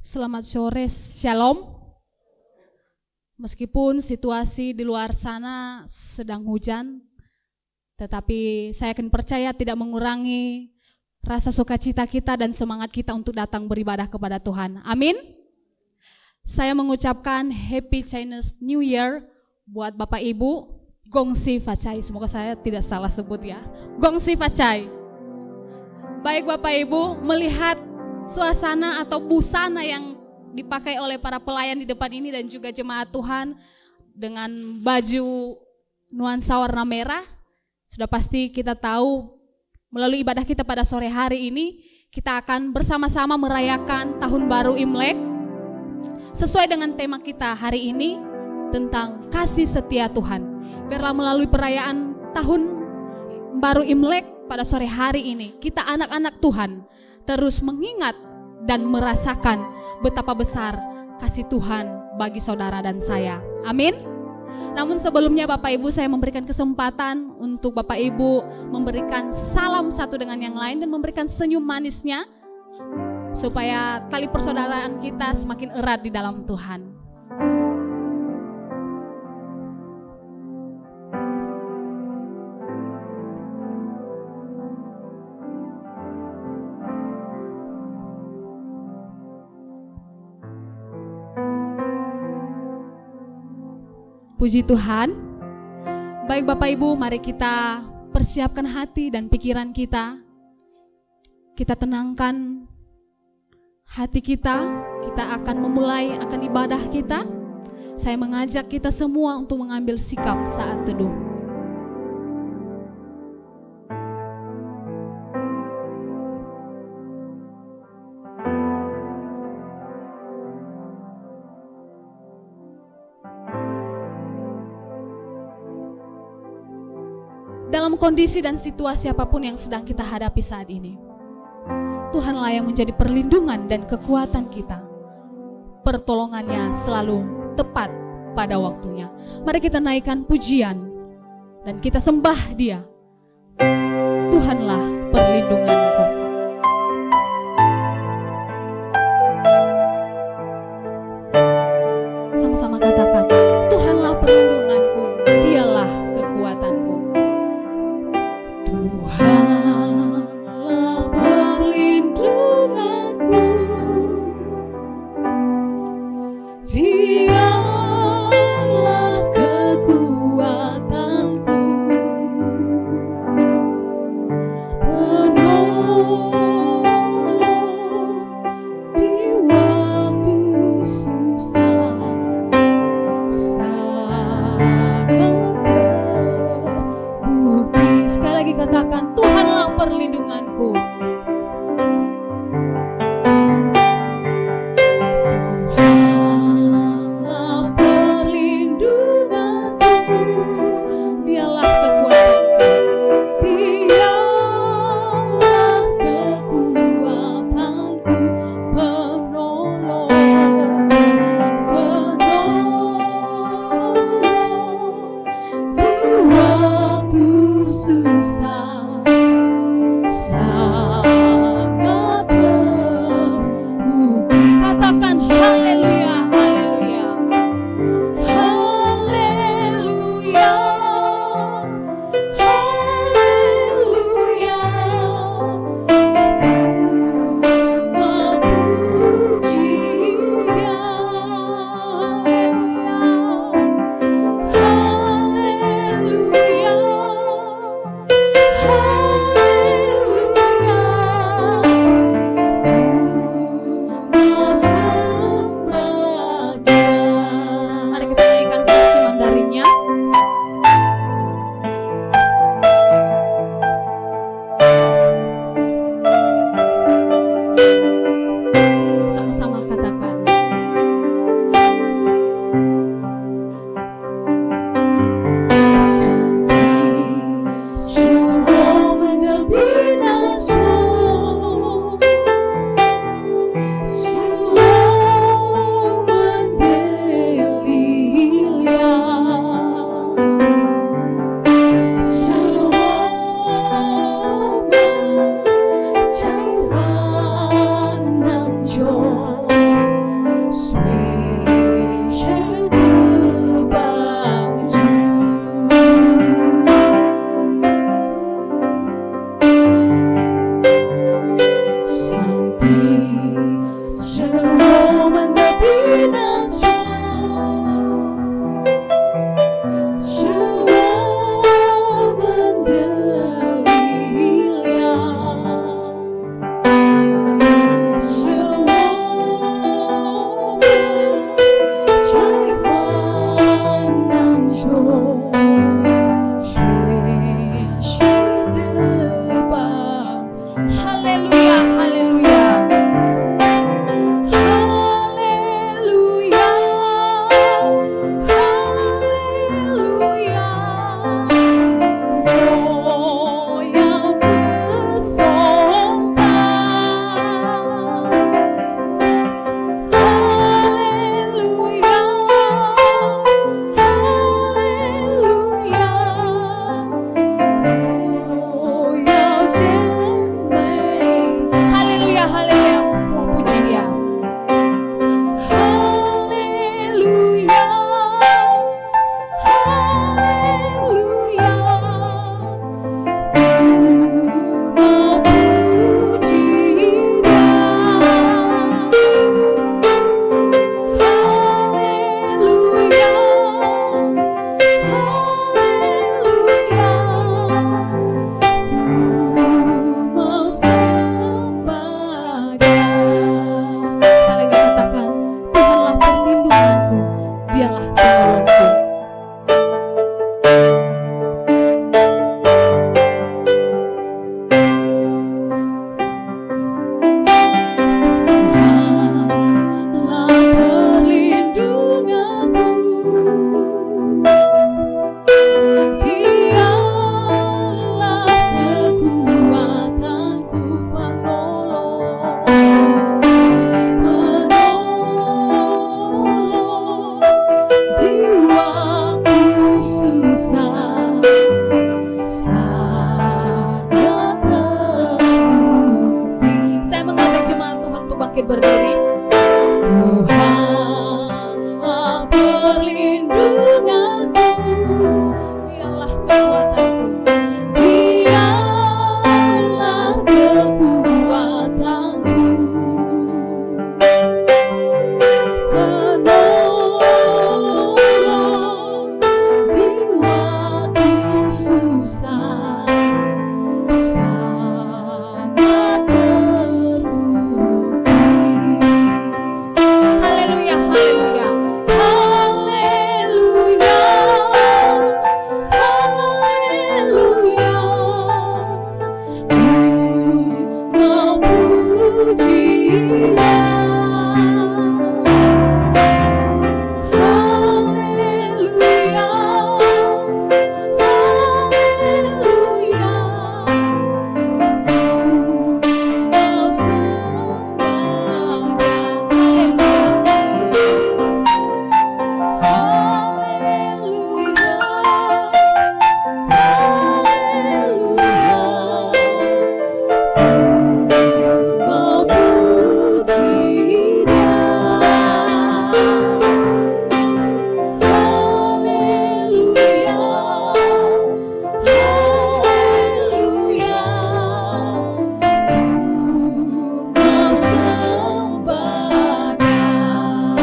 Selamat sore, Shalom. Meskipun situasi di luar sana sedang hujan, tetapi saya akan percaya tidak mengurangi rasa sukacita kita dan semangat kita untuk datang beribadah kepada Tuhan. Amin. Saya mengucapkan Happy Chinese New Year buat Bapak Ibu. Gongsi Facai, semoga saya tidak salah sebut ya. Gongsi Facai. Baik Bapak Ibu, melihat suasana atau busana yang dipakai oleh para pelayan di depan ini dan juga jemaat Tuhan dengan baju nuansa warna merah, sudah pasti kita tahu melalui ibadah kita pada sore hari ini kita akan bersama-sama merayakan Tahun Baru Imlek sesuai dengan tema kita hari ini tentang kasih setia Tuhan. Biarlah melalui perayaan Tahun Baru Imlek pada sore hari ini kita anak-anak Tuhan terus mengingat dan merasakan betapa besar kasih Tuhan bagi saudara dan saya. Amin. Namun sebelumnya Bapak Ibu, saya memberikan kesempatan untuk Bapak Ibu memberikan salam satu dengan yang lain dan memberikan senyum manisnya supaya tali persaudaraan kita semakin erat di dalam Tuhan. Puji Tuhan. Baik Bapak Ibu, mari kita persiapkan hati dan pikiran kita. Kita tenangkan hati kita. Kita akan memulai akan ibadah kita. Saya mengajak kita semua untuk mengambil sikap saat teduh. Dalam kondisi dan situasi apapun yang sedang kita hadapi saat ini, Tuhanlah yang menjadi perlindungan dan kekuatan kita. Pertolongannya selalu tepat pada waktunya. Mari kita naikkan pujian dan kita sembah Dia. Tuhanlah perlindunganku. Sama-sama katakan, Tuhanlah perlindunganku, Dialah kekuatanku. Tuhanlah perlindunganku, Dialah kekuatanku, penolong di waktu susah, sangat berbukti. Sekali lagi katakan, Tuhanlah perlindunganku. Tuhanlah perlindunganku, Dialah kekuatanku, Dialah kekuatanku, penolong di waktu susah, sangat berbukti. Katakan haleluya, haleluya, haleluya, haleluya. Ku memuji Dia, haleluya, haleluya, haleluya. bangkit berdiri. Tuhanlah perlindunganku, Dialah kekuatanku, Dialah kekuatanku, penolong di waktu susah, sangat terbukti. Haleluya, haleluya, haleluya, haleluya. Ku mau puji Dia. Haleluya, haleluya. Ku mau sembah Dia. Haleluya, haleluya, haleluya. Ku mau puji Dia. Haleluya, haleluya. Ku mau sembah Dia.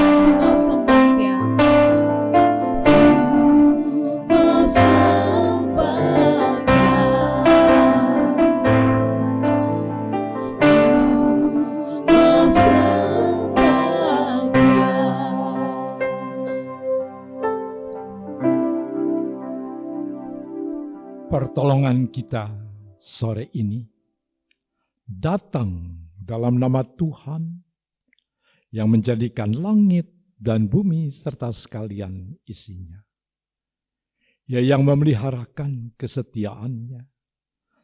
Ku mau sembah Dia. Ku mau sembah Dia. Ku mau sembah Dia. Pertolongan kita sore ini datang dalam nama Tuhan yang menjadikan langit dan bumi serta sekalian isinya. Ia yang memeliharakan kesetiaannya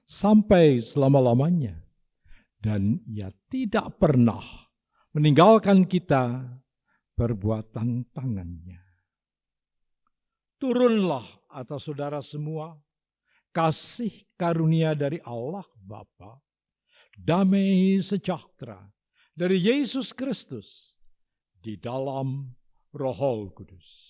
sampai selama-lamanya, dan Ia tidak pernah meninggalkan kita perbuatan tangannya. Turunlah atas saudara semua kasih karunia dari Allah Bapa, damai sejahtera dari Yesus Kristus di dalam Roh Kudus.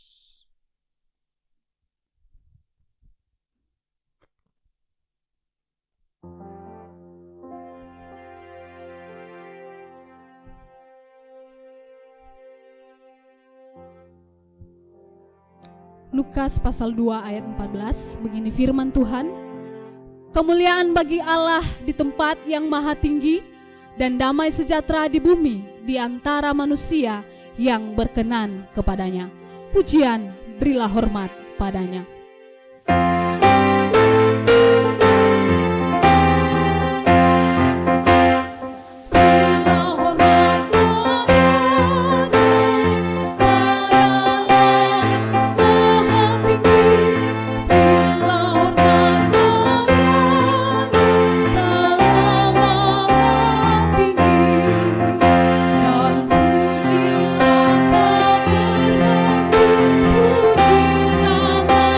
Lukas pasal 2 ayat 14, begini firman Tuhan. Kemuliaan bagi Allah di tempat yang maha tinggi, dan damai sejahtera di bumi di antara manusia yang berkenan kepadanya. Pujian, berilah hormat padanya. Puji nama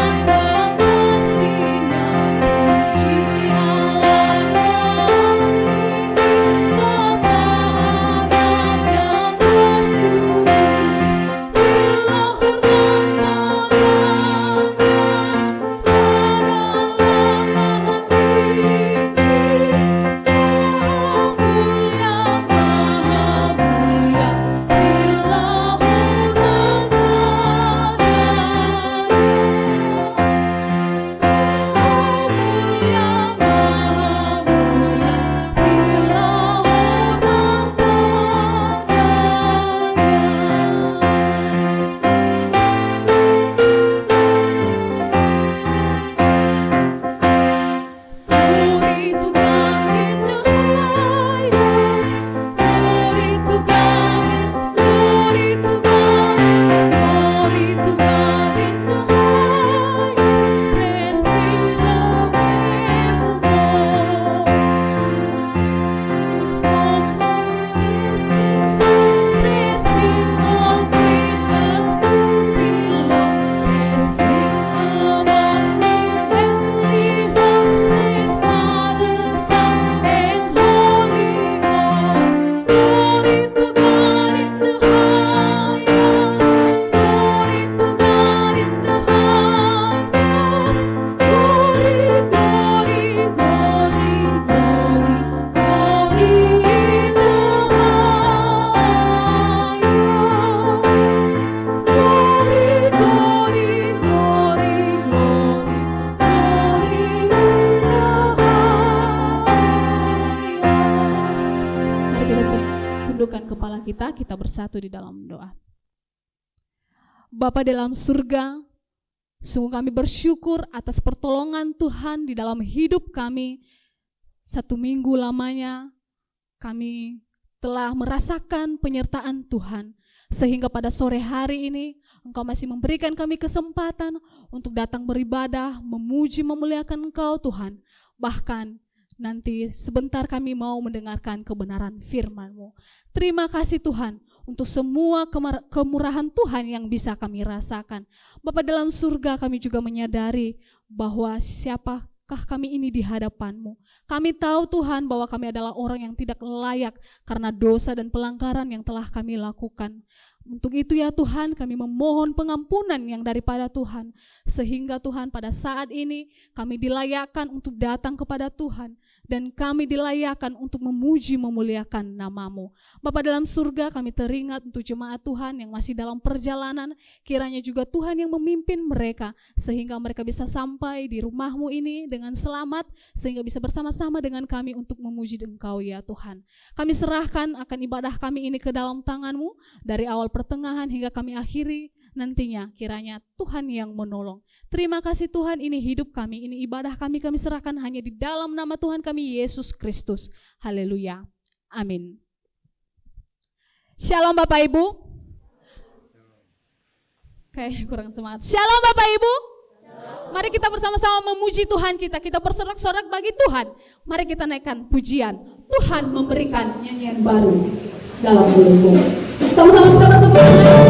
kita bersatu di dalam doa. Bapa dalam surga, sungguh kami bersyukur atas pertolongan Tuhan di dalam hidup kami. 1 minggu lamanya kami telah merasakan penyertaan Tuhan. Sehingga pada sore hari ini Engkau masih memberikan kami kesempatan untuk datang beribadah, memuji, memuliakan Engkau Tuhan. Bahkan nanti sebentar kami mau mendengarkan kebenaran firman-Mu. Terima kasih Tuhan untuk semua kemurahan Tuhan yang bisa kami rasakan. Bapa dalam surga, kami juga menyadari bahwa siapakah kami ini di hadapan-Mu. Kami tahu Tuhan bahwa kami adalah orang yang tidak layak karena dosa dan pelanggaran yang telah kami lakukan. Untuk itu ya Tuhan, kami memohon pengampunan yang daripada Tuhan. Sehingga Tuhan pada saat ini kami dilayakkan untuk datang kepada Tuhan. Dan kami dilayakkan untuk memuji memuliakan nama-Mu. Bapa dalam surga, kami teringat untuk jemaat Tuhan yang masih dalam perjalanan. Kiranya juga Tuhan yang memimpin mereka sehingga mereka bisa sampai di rumah-Mu ini dengan selamat. Sehingga bisa bersama-sama dengan kami untuk memuji Engkau ya Tuhan. Kami serahkan akan ibadah kami ini ke dalam tangan-Mu. Dari awal pertengahan hingga kami akhiri nantinya, kiranya Tuhan yang menolong. Terima kasih Tuhan, ini hidup kami, ini ibadah kami serahkan hanya di dalam nama Tuhan kami Yesus Kristus. Haleluya. Amin. Shalom Bapak Ibu. Kayak kurang semangat. Shalom Bapak Ibu. Mari kita bersama-sama memuji Tuhan kita. Kita bersorak-sorak bagi Tuhan. Mari kita naikkan pujian. Tuhan memberikan nyanyian baru dalam mulutku. Sama-sama kita bertepuk tangan.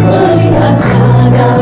Melihatnya dan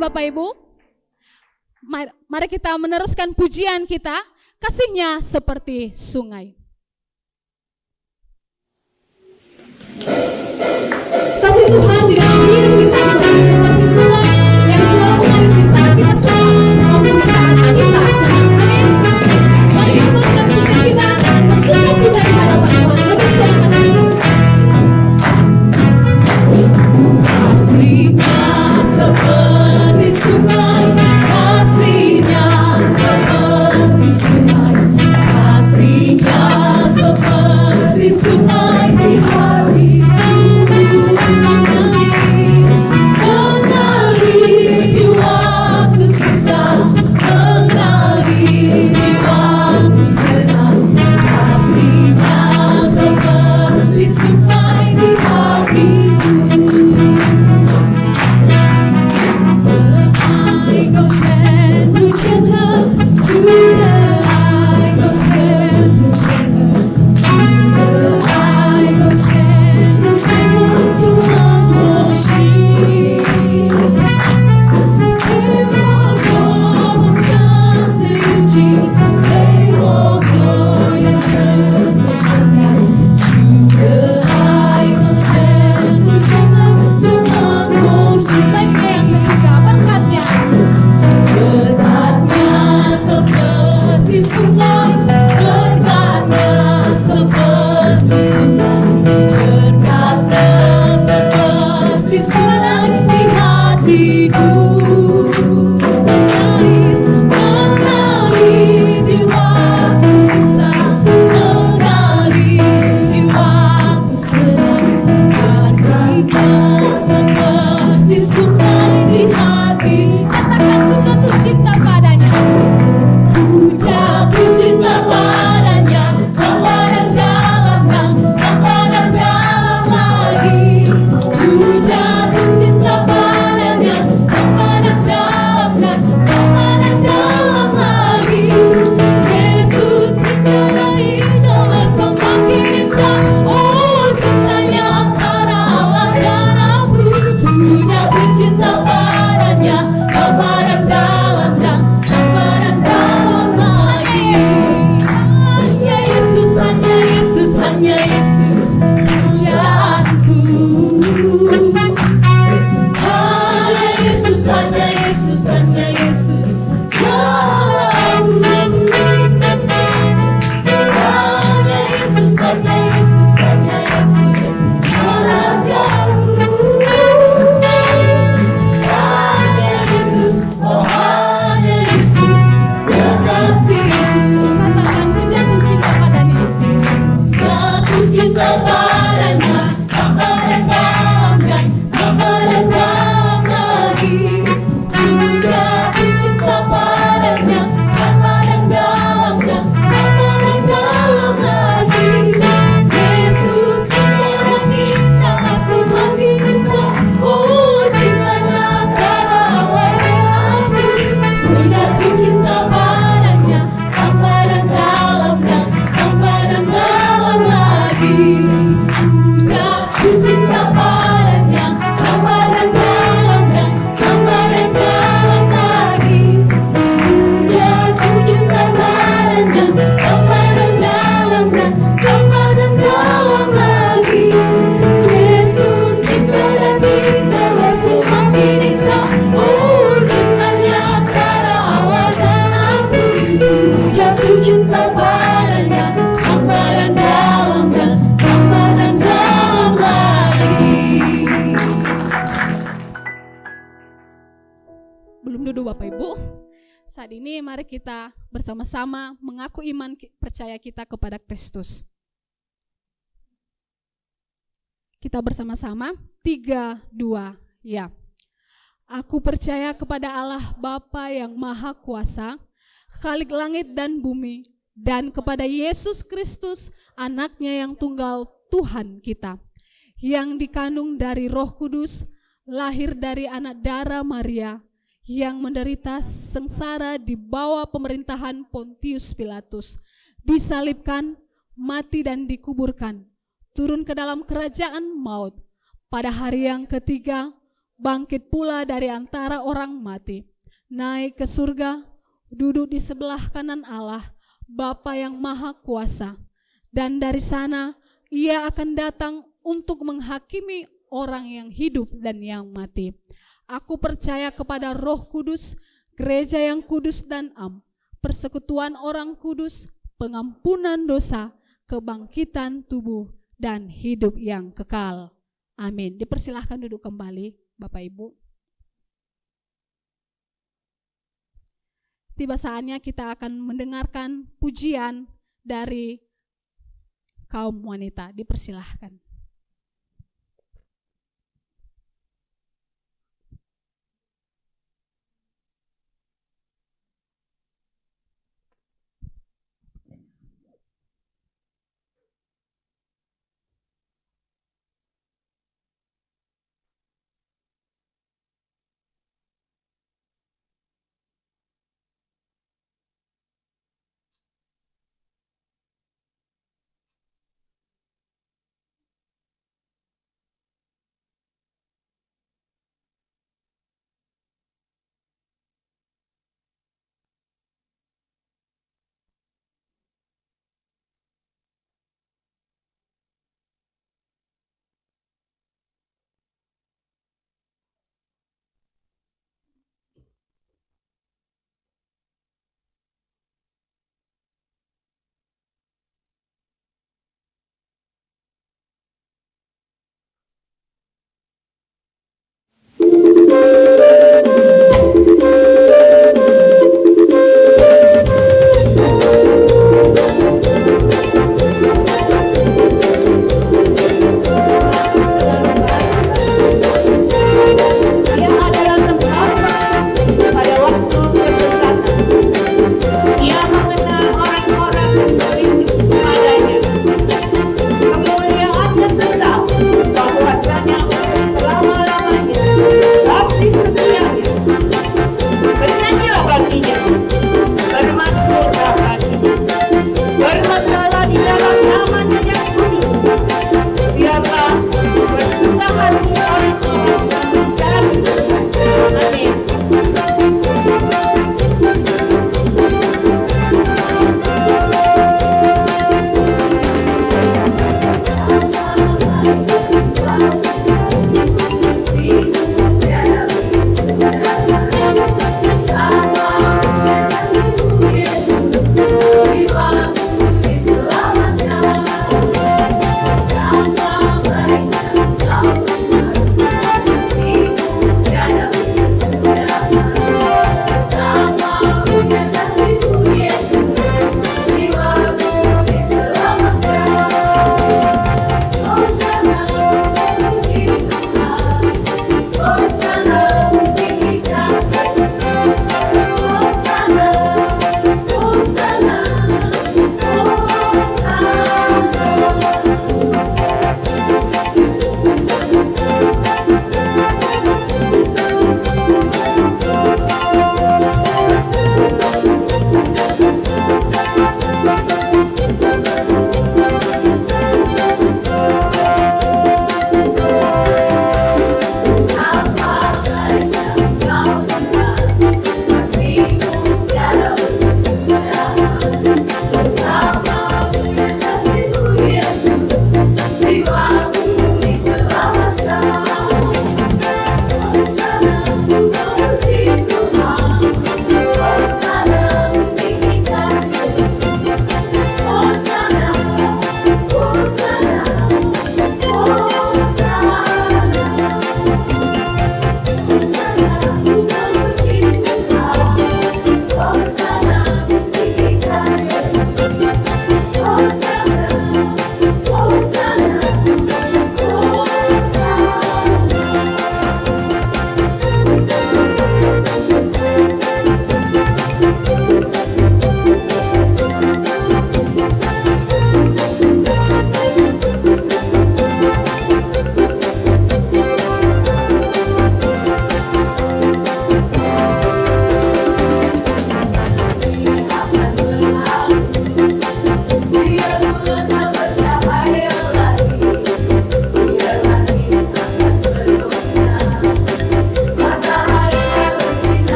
Bapak Ibu. Mari kita meneruskan pujian kita, kasihnya seperti sungai. Kasih Tuhan di dalam hidup kita seperti sungai yang selalu mengalir di saat kita suka maupun di saat kita senang. Amin. Mari kita teruskan pujian kita dengan bersukacita di hadapan Tuhan. Lebih semangat lagi. Kasihnya seperti sungai, kasihnya seperti sungai, kasihnya seperti sungai di hatiku. Mengalir di waktu susah, mengalir di waktu senang, kasihnya seperti sungai di hatiku. I go stand pujian her, sudah I go stand pujian her, sudah I go stand pujian her, Tuhan worship. Dewa yang terpuji, Dewa yang terpuji, sudah I go stand pujian her, Tuhan worship. Baiknya yang ketiga, berkatnya. Berkatnya seperti sungai, berkatnya seperti sungai, berkatnya seperti sungai di hatiku. Mengalir di waktu susah, mengalir di waktu senang, kasihnya seperti sungai di hati. Katakan puja cinta padanya, puja cinta padanya, tambahan dalam dan tambahan dalam lagi. Puja cinta padanya, tambahan dalam dan tambahan dalam lagi. Yesus indah indah semakin indah, oh cintanya antara Allah dan aku. Puja cinta padanya, tambahan dalam dan tambahan dalam lagi. Hanya Yesus, hanya Yesus, hanya Yesus, pujaanku. Hanya Yesus, hanya Yesus, hanya Yesus, pujaanku. Hanya Yesus, hanya Yesus, hanya Yesus, rajaku. Hanya Yesus, oh hanya Yesus, kekasihku. Katakan ku jatuh cinta padanya, jatuh cinta padanya, tambahan dalam dan tambahan dalam lagi. Ku jatuh cinta padanya, tambahan dalam dan tambahan dalam lagi. Yesus indah dan indah semakin indah, oh cintanya antara Allah dan aku. Ku jatuh cinta padanya, tambahan dalam dan tambahan dalam lagi. Ku jatuh cinta padanya, tambahan dalam dan tambahan dalam lagi. Ku jatuh cinta padanya, tambahan dalam dan tambahan dalam lagi. Yesus indah dan indah semakin indah, oh cintanya antara Allah dan aku. Ku jatuh cinta padanya, tambahan dalam dan tambahan dalam lagi. Belum duduk Bapak Ibu. Saat ini mari kita bersama-sama mengaku iman percaya kita kepada Kristus. Kita bersama-sama 3, 2, ya. Aku percaya kepada Allah Bapa yang Maha Kuasa, Khalik langit dan bumi, dan kepada Yesus Kristus, anaknya yang tunggal Tuhan kita, yang dikandung dari Roh Kudus, lahir dari anak darah Maria, yang menderita sengsara di bawah pemerintahan Pontius Pilatus, disalibkan, mati dan dikuburkan, turun ke dalam kerajaan maut. Pada hari yang ketiga, bangkit pula dari antara orang mati, naik ke surga, duduk di sebelah kanan Allah, Bapa yang Maha Kuasa. Dan dari sana ia akan datang untuk menghakimi orang yang hidup dan yang mati. Aku percaya kepada Roh Kudus, gereja yang kudus dan am, persekutuan orang kudus, pengampunan dosa, kebangkitan tubuh, dan hidup yang kekal. Amin. Dipersilahkan duduk kembali, Bapak Ibu. Tiba saatnya kita akan mendengarkan pujian dari kaum wanita. Dipersilahkan.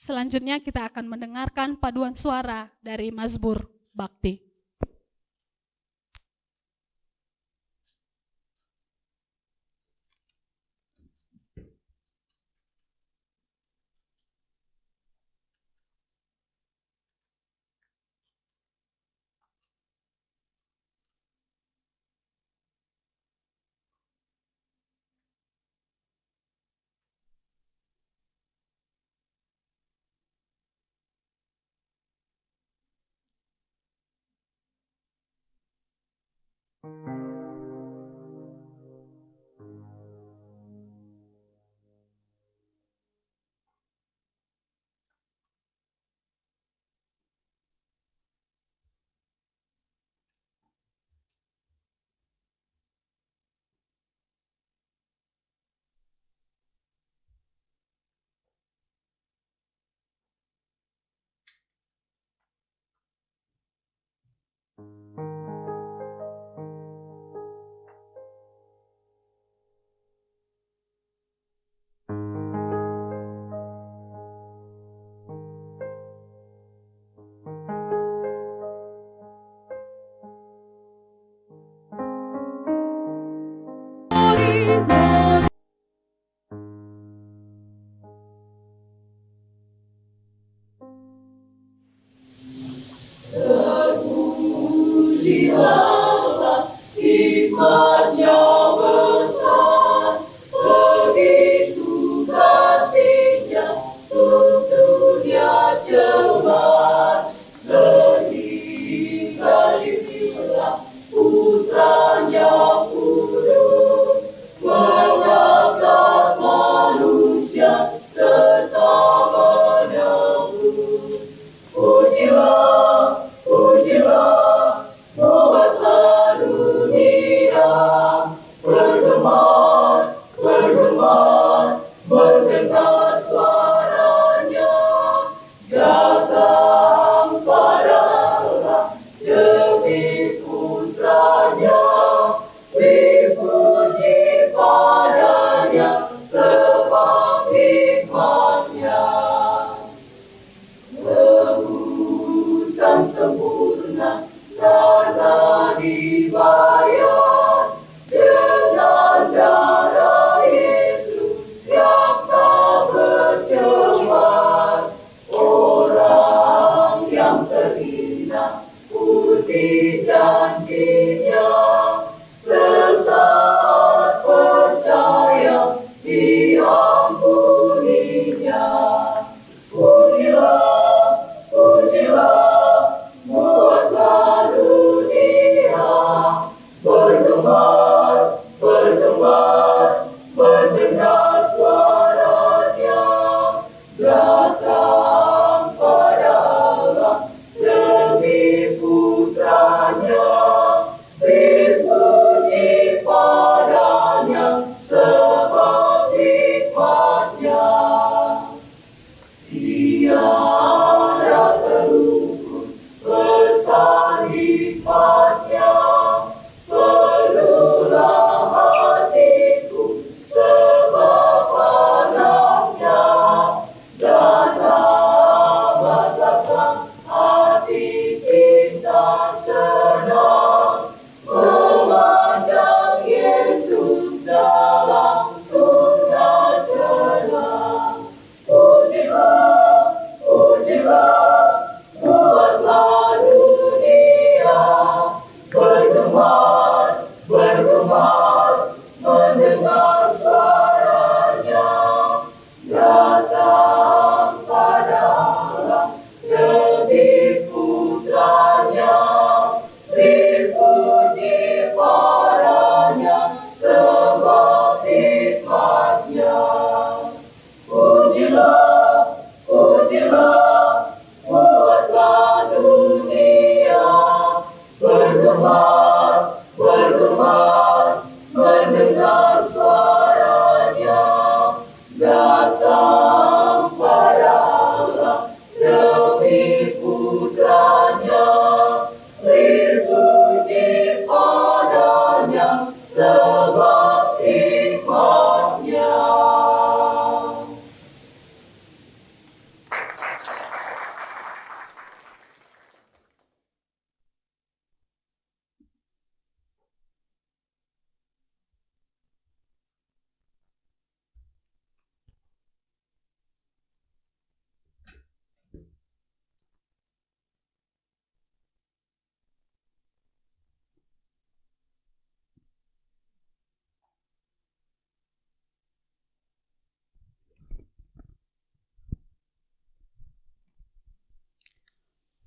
Selanjutnya kita akan mendengarkan paduan suara dari Mazmur Bakti.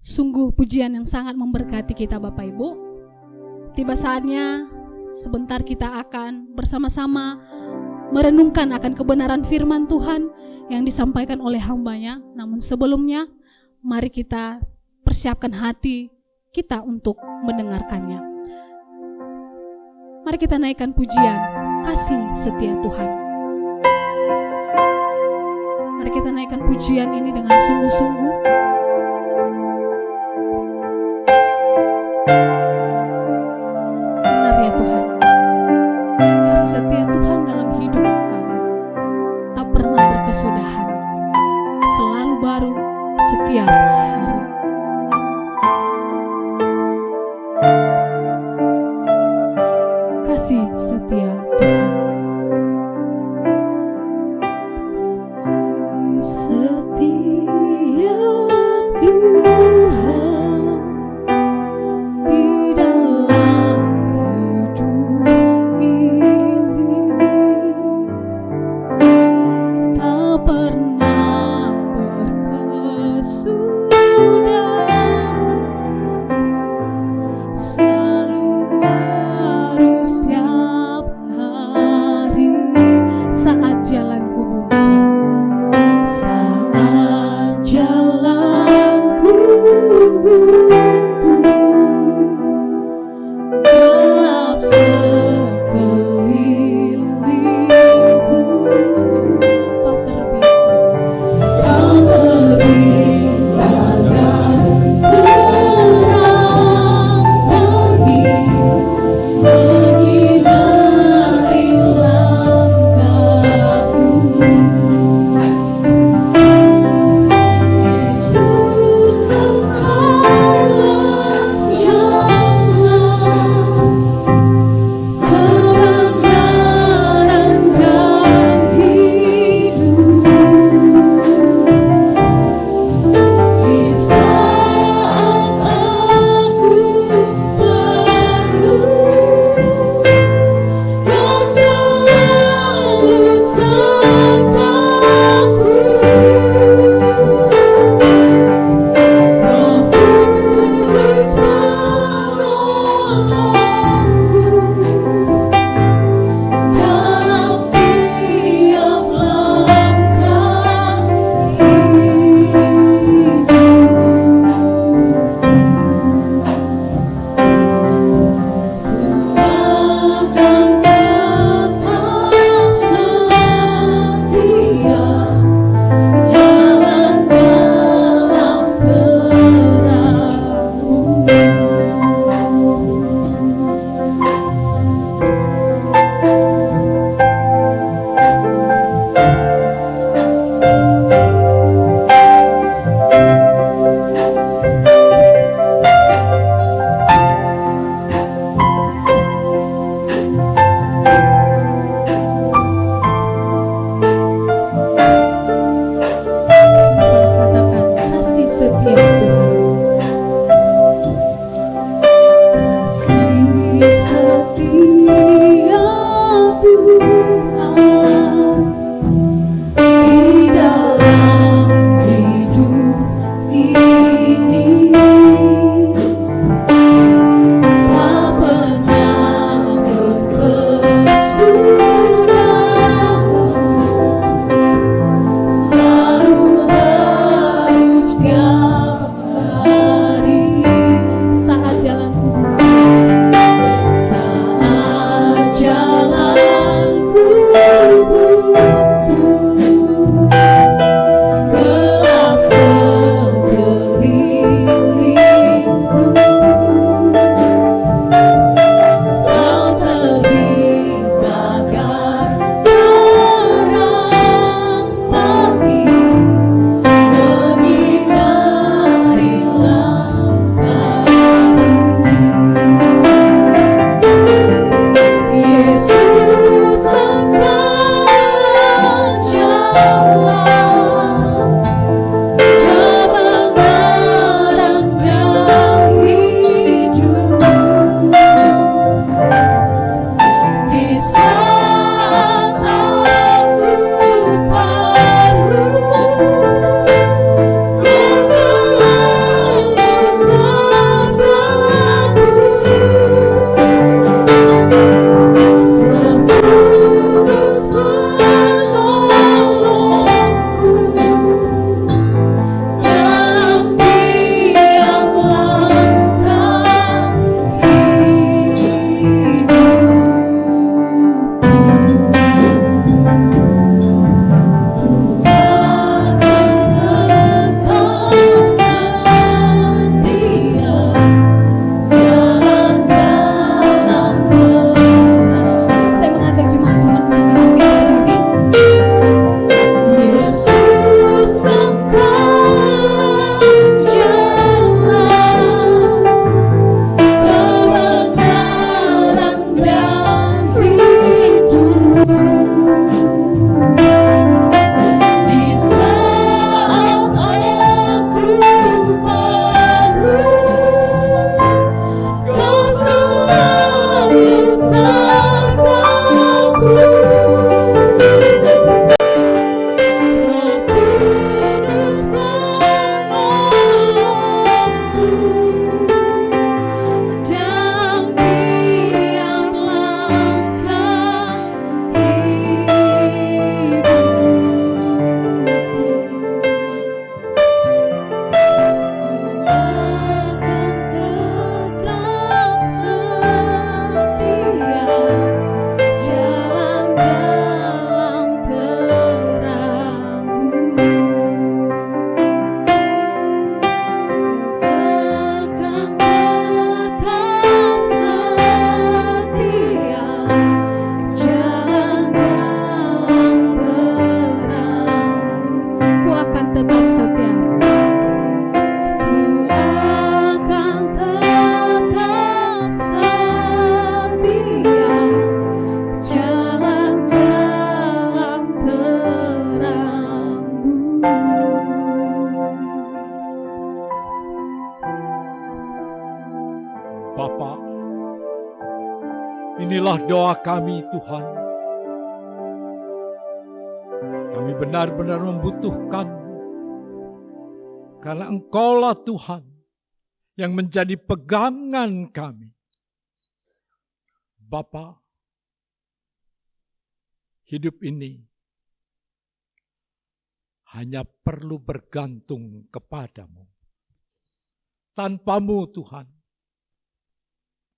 Sungguh pujian yang sangat memberkati kita Bapak Ibu. Tiba saatnya sebentar kita akan bersama-sama merenungkan akan kebenaran firman Tuhan yang disampaikan oleh hamba-Nya. Namun sebelumnya, mari kita persiapkan hati kita untuk mendengarkannya. Mari kita naikkan pujian Kasih Setia Tuhan. Mari kita naikkan pujian ini dengan sungguh-sungguh. Benar ya Tuhan, kasih setia Tuhan dalam hidup kami tak pernah berkesudahan, selalu baru setiap hari. Kasih setia Tuhan. Setia Tuhan di dalam hidup ini, tak pernah berkesudahan, selalu baru setiap hari. Inilah doa kami, Tuhan. Kami benar-benar membutuhkan, karena Engkaulah Tuhan yang menjadi pegangan kami. Bapa, hidup ini hanya perlu bergantung kepadamu. Tanpamu, Tuhan,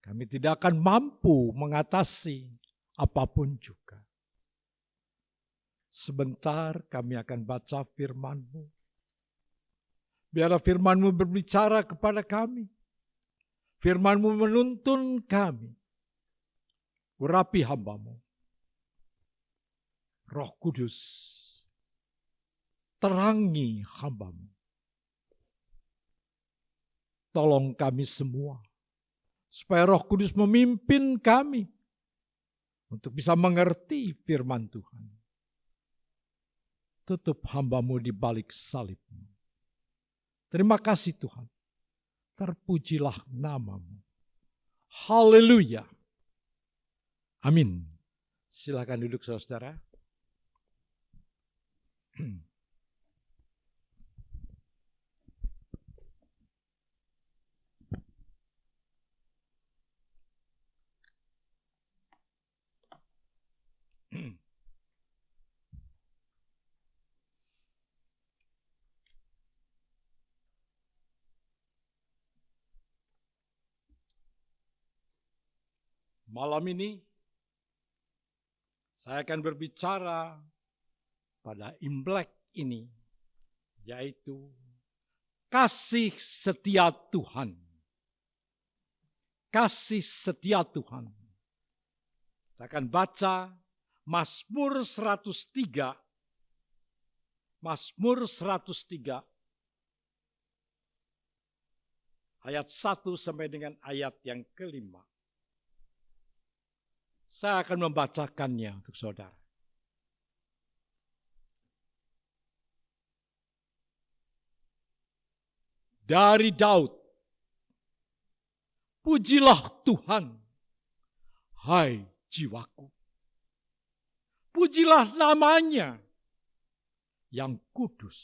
kami tidak akan mampu mengatasi apapun juga. Sebentar kami akan baca firman-Mu. Biarlah firman-Mu berbicara kepada kami. Firman-Mu menuntun kami. Urapi hamba-Mu. Roh Kudus, terangi hamba-Mu. Tolong kami semua, supaya Roh Kudus memimpin kami untuk bisa mengerti firman Tuhan. Tutup hamba-Mu di balik salib-Mu. Terima kasih Tuhan. Terpujilah nama-Mu. Haleluya. Amin. Silakan duduk saudara-saudara. Malam ini saya akan berbicara pada Imlek ini, yaitu kasih setia Tuhan. Kasih setia Tuhan. Saya akan baca Mazmur 103. Mazmur 103 ayat 1 sampai dengan ayat yang kelima. Saya akan membacakannya untuk saudara. Dari Daud, pujilah Tuhan, hai jiwaku. Pujilah namanya yang kudus,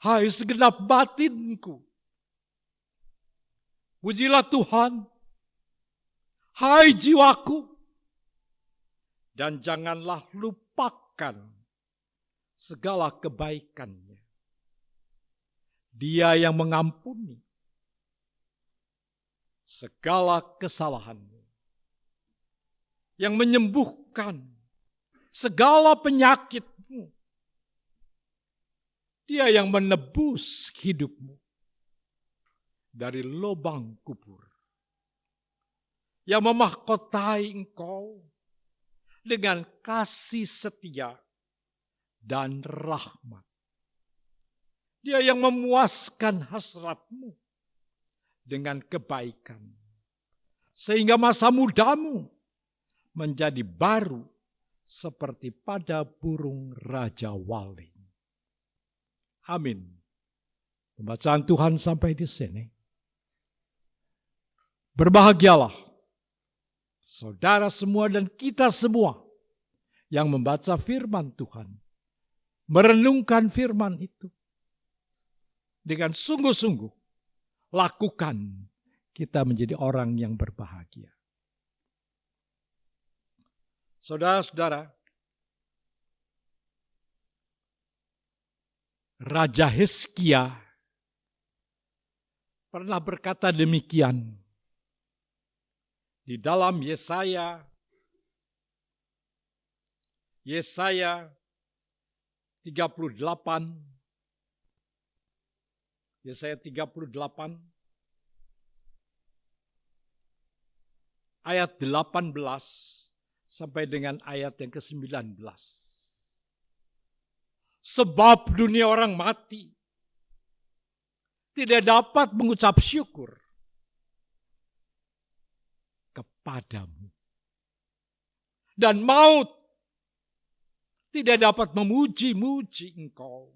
hai segenap batinku. Pujilah Tuhan, hai jiwaku, dan janganlah lupakan segala kebaikannya. Dia yang mengampuni segala kesalahanmu, yang menyembuhkan segala penyakitmu. Dia yang menebus hidupmu dari lubang kubur, yang memahkotai engkau dengan kasih setia dan rahmat. Dia yang memuaskan hasratmu dengan kebaikan, sehingga masa mudamu menjadi baru seperti pada burung raja wali. Amin. Pembacaan Tuhan sampai di sini. Berbahagialah saudara semua dan kita semua yang membaca firman Tuhan, merenungkan firman itu dengan sungguh-sungguh. Lakukan, kita menjadi orang yang berbahagia. Saudara-saudara, Raja Hizkia pernah berkata demikian di dalam Yesaya 38, Yesaya 38 ayat 18 sampai dengan ayat yang ke-19. Sebab dunia orang mati tidak dapat mengucap syukur kepadamu, dan maut tidak dapat memuji-muji engkau.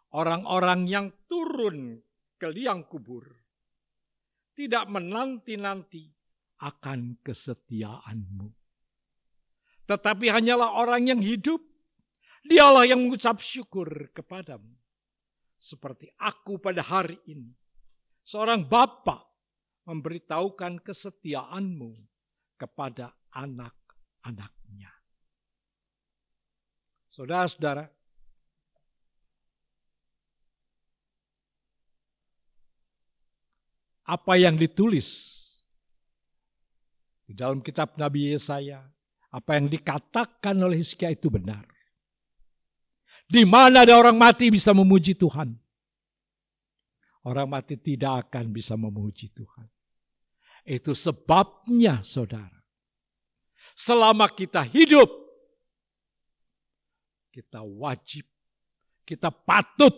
Orang-orang yang turun ke liang kubur tidak menanti-nanti akan kesetiaan-Mu. Tetapi hanyalah orang yang hidup, dialah yang mengucap syukur kepadamu. Seperti aku pada hari ini, seorang bapa memberitahukan kesetiaan-Mu kepada anak-anaknya. Saudara-saudara, apa yang ditulis di dalam kitab Nabi Yesaya, apa yang dikatakan oleh Hizkia itu benar. Di mana ada orang mati bisa memuji Tuhan, orang mati tidak akan bisa memuji Tuhan. Itu sebabnya saudara, selama kita hidup, kita wajib, kita patut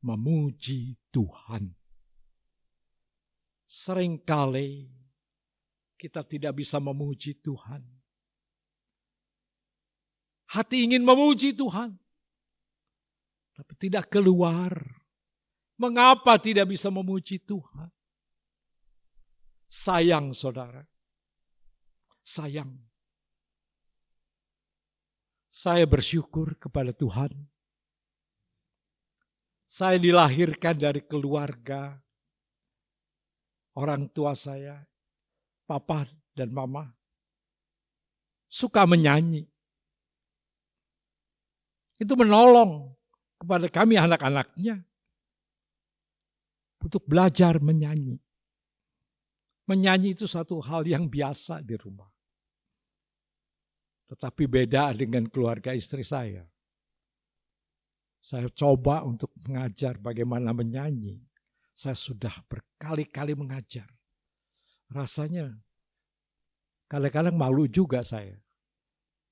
memuji Tuhan. Seringkali kita tidak bisa memuji Tuhan. Hati ingin memuji Tuhan, tapi tidak keluar. Mengapa tidak bisa memuji Tuhan? Sayang saudara, sayang. Saya bersyukur kepada Tuhan. Saya dilahirkan dari keluarga, orang tua saya, papa dan mama, suka menyanyi. Itu menolong kepada kami anak-anaknya untuk belajar menyanyi. Menyanyi itu satu hal yang biasa di rumah. Tetapi beda dengan keluarga istri saya. Saya coba untuk mengajar bagaimana menyanyi. Saya sudah berkali-kali mengajar. Rasanya kadang-kadang malu juga saya.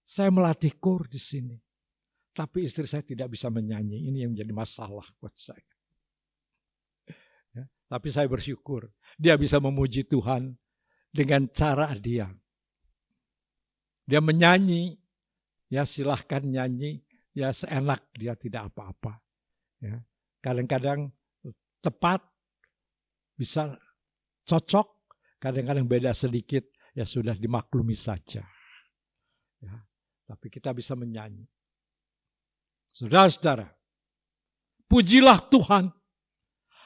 Saya melatih kor di sini. Tapi istri saya tidak bisa menyanyi. Ini yang menjadi masalah buat saya. Ya, tapi saya bersyukur. Dia bisa memuji Tuhan dengan cara dia. Dia menyanyi. Ya silahkan nyanyi. Ya seenak dia tidak apa-apa. Ya, kadang-kadang tepat. Bisa cocok. Kadang-kadang beda sedikit. Ya sudah dimaklumi saja. Ya, tapi kita bisa menyanyi. Saudara-saudara, pujilah Tuhan,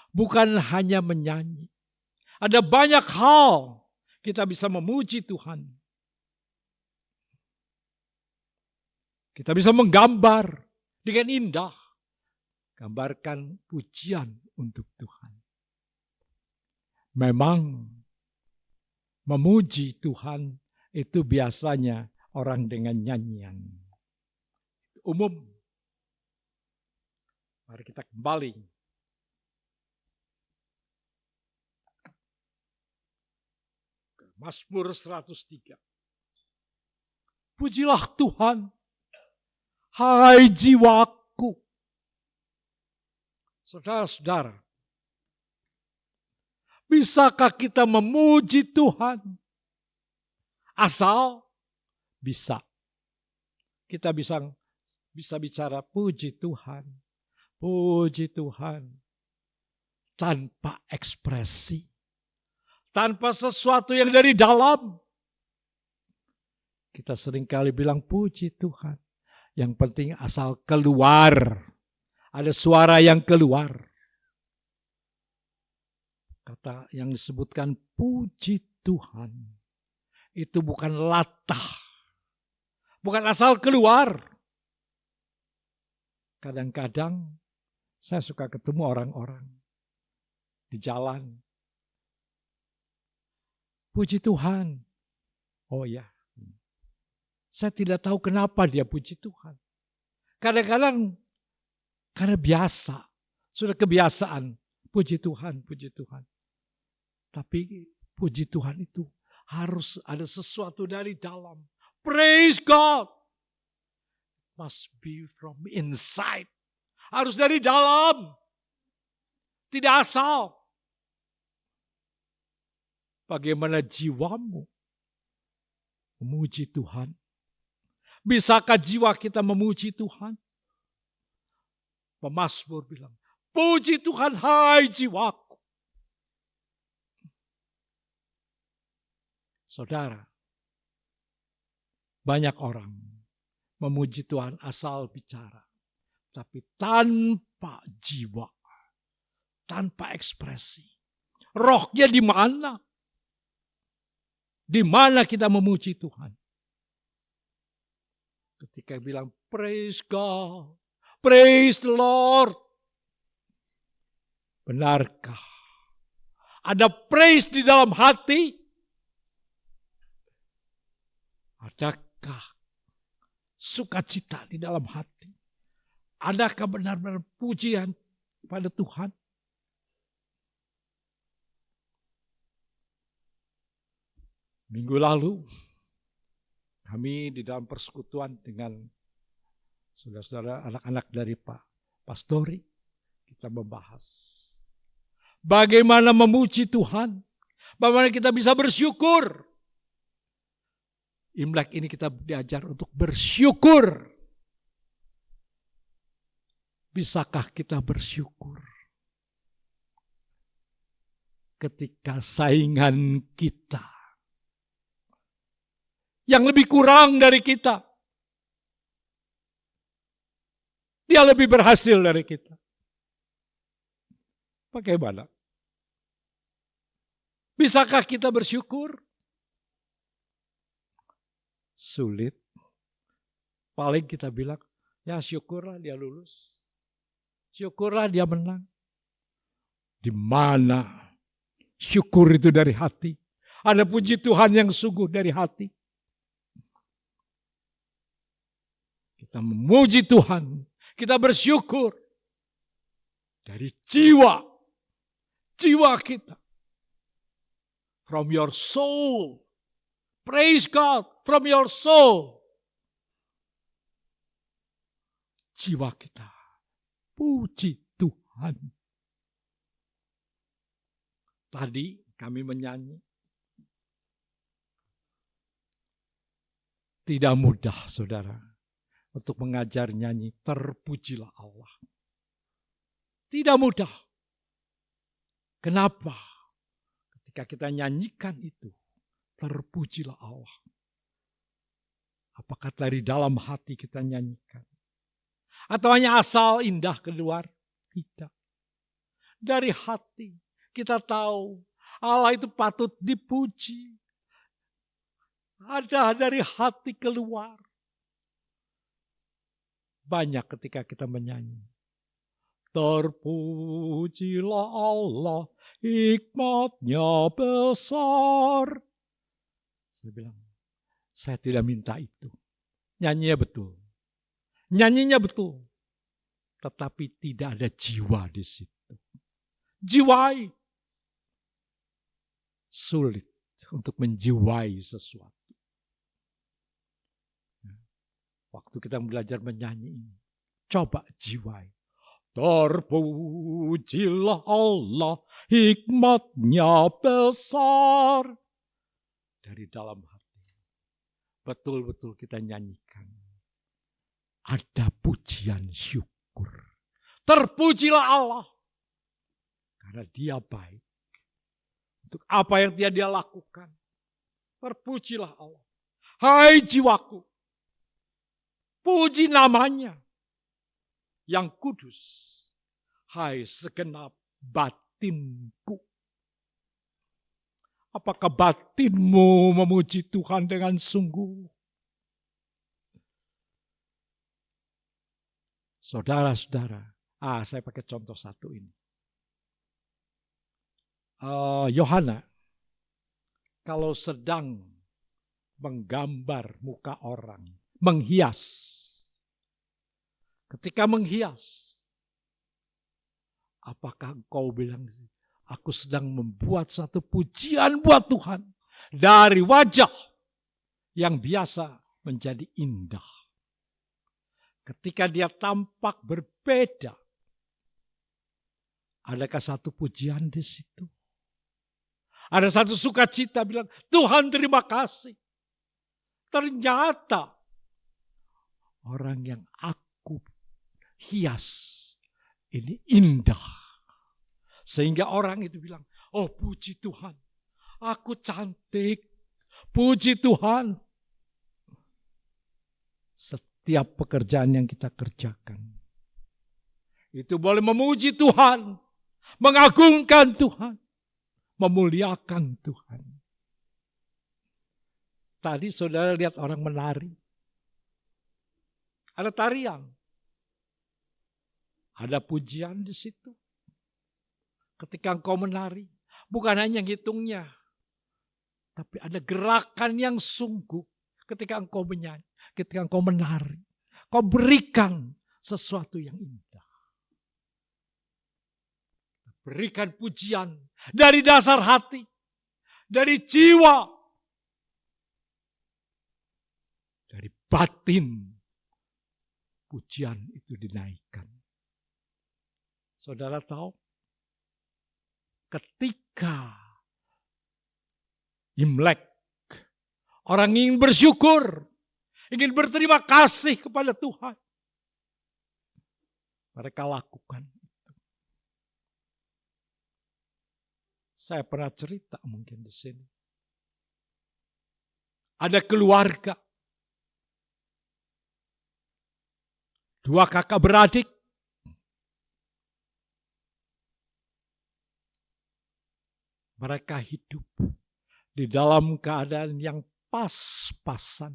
bukan hanya menyanyi. Ada banyak hal kita bisa memuji Tuhan. Kita bisa menggambar dengan indah, gambarkan pujian untuk Tuhan. Memang memuji Tuhan itu biasanya orang dengan nyanyian. Umum. Mari kita kembali. Ke Mazmur 103. Pujilah Tuhan, hai jiwaku. Saudara-saudara, bisakah kita memuji Tuhan? Asal bisa. Kita bisa bicara puji Tuhan. Puji Tuhan tanpa ekspresi, tanpa sesuatu yang dari dalam. Kita seringkali bilang puji Tuhan. Yang penting asal keluar, ada suara yang keluar. Kata yang disebutkan puji Tuhan itu bukan latah, bukan asal keluar. Kadang-kadang saya suka ketemu orang-orang di jalan. Puji Tuhan. Oh ya. Saya tidak tahu kenapa dia puji Tuhan. Kadang-kadang karena biasa. Sudah kebiasaan. Puji Tuhan, puji Tuhan. Tapi puji Tuhan itu harus ada sesuatu dari dalam. Praise God. Must be from inside. Harus dari dalam. Tidak asal. Bagaimana jiwamu memuji Tuhan? Bisakah jiwa kita memuji Tuhan? Pemazmur bilang, puji Tuhan hai jiwaku. Saudara, banyak orang memuji Tuhan asal bicara, tapi tanpa jiwa, tanpa ekspresi. Rohnya di mana? Di mana kita memuji Tuhan? Ketika bilang praise God, praise the Lord. Benarkah ada praise di dalam hati? Adakah sukacita di dalam hati? Adakah benar-benar pujian pada Tuhan? Minggu lalu kami di dalam persekutuan dengan saudara-saudara anak-anak dari Pak Pastori, kita membahas bagaimana memuji Tuhan, bagaimana kita bisa bersyukur. Imlek ini kita diajar untuk bersyukur. Bisakah kita bersyukur ketika saingan kita yang lebih kurang dari kita, dia lebih berhasil dari kita? Bagaimana? Bisakah kita bersyukur? Sulit. Paling kita bilang, ya syukurlah dia lulus. Syukurlah dia menang. Di mana syukur itu dari hati? Ada puji Tuhan yang sungguh dari hati. Kita memuji Tuhan, kita bersyukur dari jiwa kita. From your soul. Praise God from your soul. Jiwa kita. Puji Tuhan. Tadi kami menyanyi. Tidak mudah, saudara, untuk mengajar nyanyi terpujilah Allah. Tidak mudah. Kenapa? Ketika kita nyanyikan itu, terpujilah Allah. Apakah dari dalam hati kita nyanyikan? Atau hanya asal indah keluar? Tidak. Dari hati kita tahu Allah itu patut dipuji. Ada dari hati keluar. Banyak ketika kita menyanyi. Terpujilah Allah, hikmatnya besar. Saya bilang, saya tidak minta itu. Nyanyinya betul. Nyanyinya betul. Tetapi tidak ada jiwa di situ. Jiwai. Sulit untuk menjiwai sesuatu. Waktu kita belajar menyanyi ini, coba jiwai. Terpujilah Allah, hikmatnya besar. Dari dalam hati. Betul-betul kita nyanyikan. Ada pujian syukur. Terpujilah Allah. Karena dia baik. Untuk apa yang dia lakukan. Terpujilah Allah. Hai jiwaku. Puji namanya. Yang kudus. Hai segenap batinku. Apakah batinmu memuji Tuhan dengan sungguh? Saudara-saudara, saya pakai contoh satu ini. Yohana, kalau sedang menggambar muka orang, menghias. Ketika menghias, apakah engkau bilang, aku sedang membuat satu pujian buat Tuhan. Dari wajah yang biasa menjadi indah. Ketika dia tampak berbeda. Adakah satu pujian di situ? Ada satu sukacita bilang, Tuhan terima kasih. Ternyata orang yang aku hias ini indah. Sehingga orang itu bilang, oh puji Tuhan, aku cantik, Puji Tuhan. Setiap pekerjaan yang kita kerjakan, itu boleh memuji Tuhan, mengagungkan Tuhan, memuliakan Tuhan. Tadi saudara lihat orang menari. Ada tarian. Ada pujian di situ. Ketika engkau menari, bukan hanya hitungnya, tapi ada gerakan yang sungguh ketika engkau menyanyi, ketika engkau menari. Kau berikan sesuatu yang indah. Berikan pujian dari dasar hati, dari jiwa, dari batin. Pujian itu dinaikkan. Saudara tahu, ketika Imlek, orang ingin bersyukur, ingin berterima kasih kepada Tuhan. Mereka lakukan itu. Saya pernah cerita mungkin di sini. Ada keluarga, 2 kakak beradik, mereka hidup di dalam keadaan yang pas-pasan.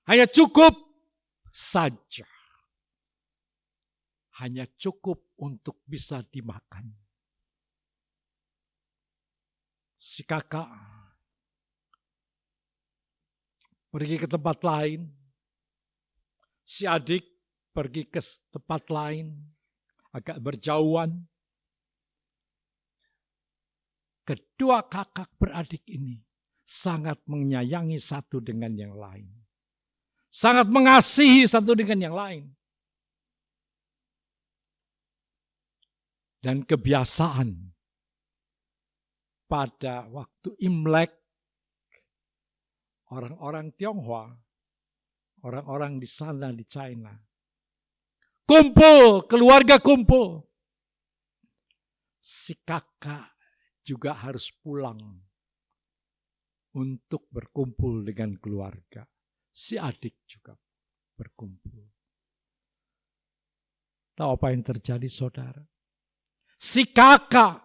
Hanya cukup saja. Hanya cukup untuk bisa dimakan. Si kakak pergi ke tempat lain. Si adik pergi ke tempat lain. Agak berjauhan. Kedua kakak beradik ini sangat menyayangi satu dengan yang lain. Sangat mengasihi satu dengan yang lain. Dan kebiasaan pada waktu Imlek, orang-orang Tionghoa, orang-orang di sana di China, kumpul, keluarga kumpul. Si kakak juga harus pulang untuk berkumpul dengan keluarga. Si adik juga berkumpul. Tahu apa yang terjadi, saudara? Si kakak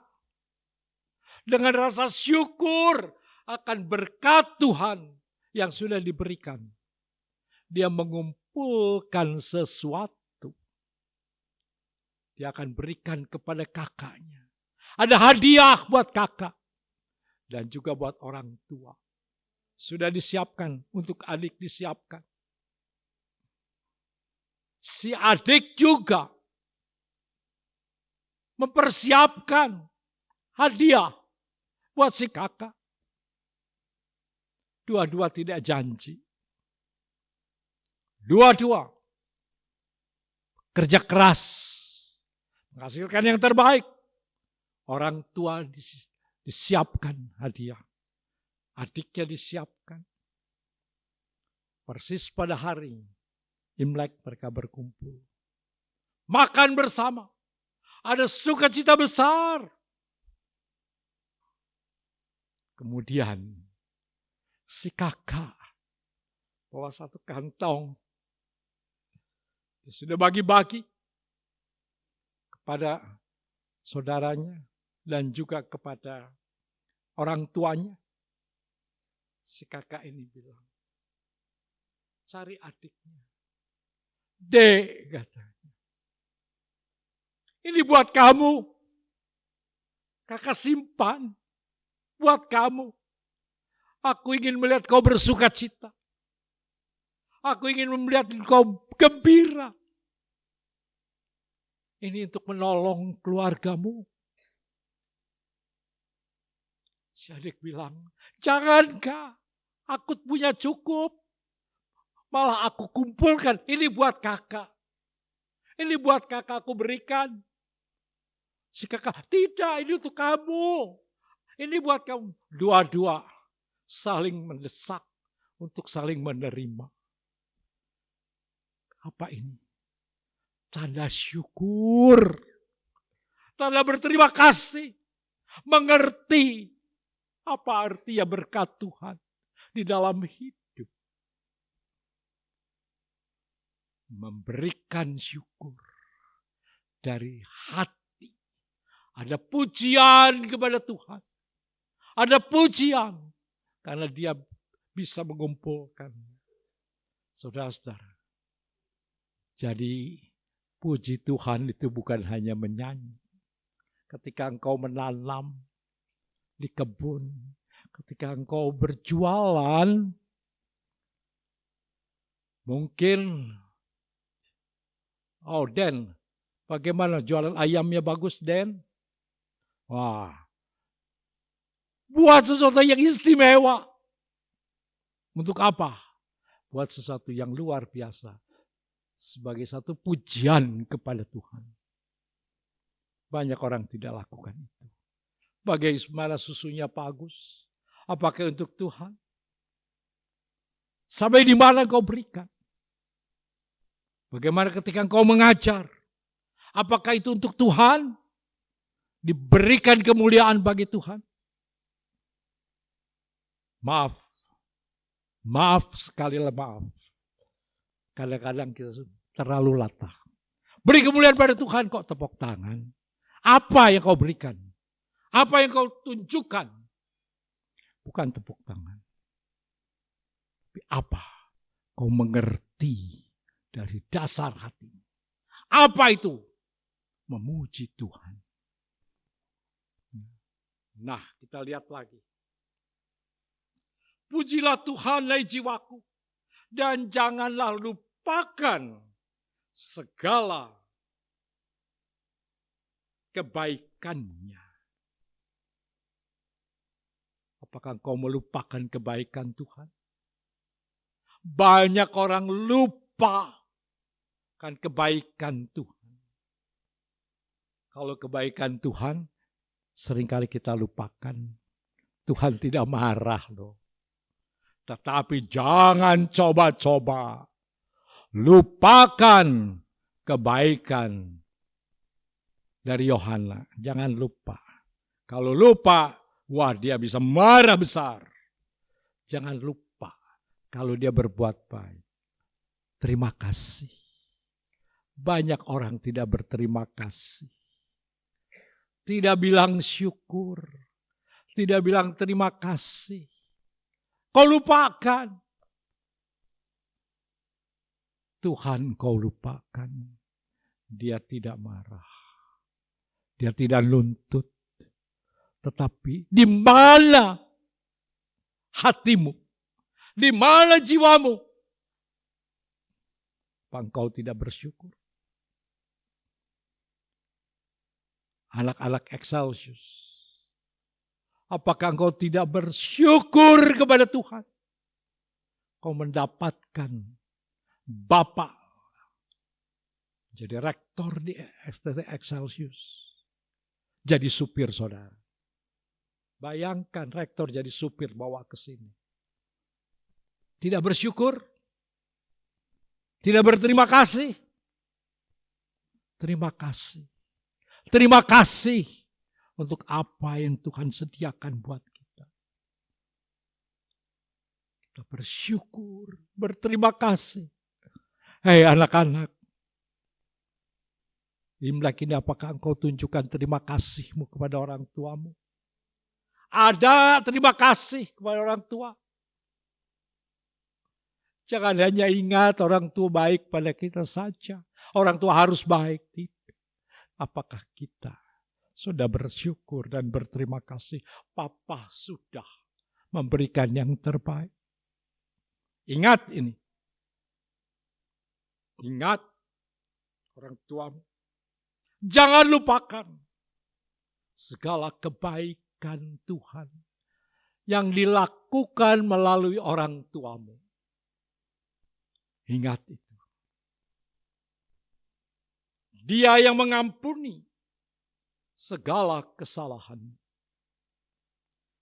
dengan rasa syukur akan berkat Tuhan yang sudah diberikan. Dia mengumpulkan sesuatu. Dia akan berikan kepada kakaknya. Ada hadiah buat kakak. Dan juga buat orang tua. Sudah disiapkan, untuk adik disiapkan. Si adik juga mempersiapkan hadiah buat si kakak. Dua-dua tidak janji. Dua-dua kerja keras, menghasilkan yang terbaik. Orang tua disiapkan hadiah. Adiknya disiapkan. Persis pada hari Imlek mereka berkumpul. Makan bersama. Ada sukacita besar. Kemudian si kakak bawa satu kantong. Dia sudah bagi-bagi kepada saudaranya dan juga kepada orang tuanya. Si kakak ini bilang, cari adiknya. Dek, katanya. Ini buat kamu. Kakak simpan. Buat kamu. Aku ingin melihat kau bersuka cita. Aku ingin melihat kau gembira. Ini untuk menolong keluargamu. Si adik bilang, jangan kak, aku punya cukup. Malah aku kumpulkan, ini buat kakak. Ini buat kakak aku berikan. Si kakak, tidak, ini untuk kamu. Ini buat kamu. Dua-dua saling mendesak untuk saling menerima. Apa ini? Tanda syukur. Tanda berterima kasih. Mengerti Apa artinya berkat Tuhan di dalam hidup? Memberikan syukur dari hati. Ada pujian kepada Tuhan. Ada pujian karena dia bisa mengumpulkan. Saudara-saudara. Jadi puji Tuhan itu bukan hanya menyanyi. Ketika engkau menanam di kebun, ketika engkau berjualan, mungkin, oh Den, bagaimana jualan ayamnya bagus Den? Wah, buat sesuatu yang istimewa. Untuk apa? Buat sesuatu yang luar biasa. Sebagai satu pujian kepada Tuhan. Banyak orang tidak lakukan itu. Bagaimana susunya bagus? Apakah untuk Tuhan? Sampai di mana kau berikan? Bagaimana ketika kau mengajar? Apakah itu untuk Tuhan? Diberikan kemuliaan bagi Tuhan? Maaf sekali lah maaf. Kadang-kadang kita terlalu latah. Beri kemuliaan pada Tuhan kok tepuk tangan. Apa yang kau berikan? Apa yang kau tunjukkan? Bukan tepuk tangan. Tapi apa? Kau mengerti dari dasar hati. Apa itu? Memuji Tuhan. Nah, kita lihat lagi. Pujilah Tuhan, hai jiwaku. Dan janganlah lupakan segala kebaikannya. Apakah engkau melupakan kebaikan Tuhan? Banyak orang lupa kan kebaikan Tuhan. Kalau kebaikan Tuhan, seringkali kita lupakan. Tuhan tidak marah loh. Tetapi jangan coba-coba lupakan kebaikan dari Yohana. Jangan lupa. Kalau lupa, wah dia bisa marah besar. Jangan lupa kalau dia berbuat baik. Terima kasih. Banyak orang tidak berterima kasih. Tidak bilang syukur. Tidak bilang terima kasih. Kau lupakan. Tuhan kau lupakan. Dia tidak marah. Dia tidak nuntut. Tetapi di mana hatimu? Di mana jiwamu? Apa engkau tidak bersyukur? Anak-anak Excelsius. Apakah engkau tidak bersyukur kepada Tuhan? Kau mendapatkan Bapak jadi rektor di STT Excelsius. Jadi supir saudara. Bayangkan rektor jadi supir bawa ke sini. Tidak bersyukur. Tidak berterima kasih. Terima kasih. Terima kasih untuk apa yang Tuhan sediakan buat kita. Kita bersyukur, berterima kasih. Hei anak-anak, Imlek ini apakah engkau tunjukkan terima kasihmu kepada orang tuamu? Ada terima kasih kepada orang tua. Jangan hanya ingat orang tua baik pada kita saja. Orang tua harus baik. Apakah kita sudah bersyukur dan berterima kasih? Papa sudah memberikan yang terbaik. Ingat ini. Ingat orang tuamu. Jangan lupakan segala kebaikan Tuhan yang dilakukan melalui orang tuamu. Ingat itu. Dia yang mengampuni segala kesalahan.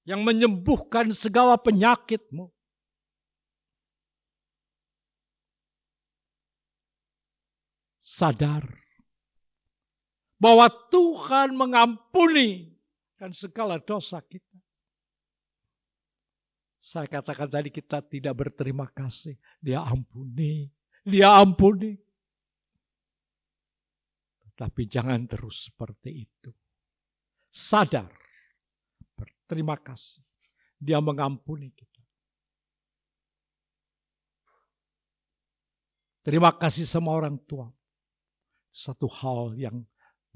Yang menyembuhkan segala penyakitmu. Sadar bahwa Tuhan mengampuni kan segala dosa kita. Saya katakan tadi kita tidak berterima kasih. Dia ampuni. Dia ampuni. Tapi jangan terus seperti itu. Sadar. Berterima kasih. Dia mengampuni kita. Terima kasih sama orang tua. Satu hal yang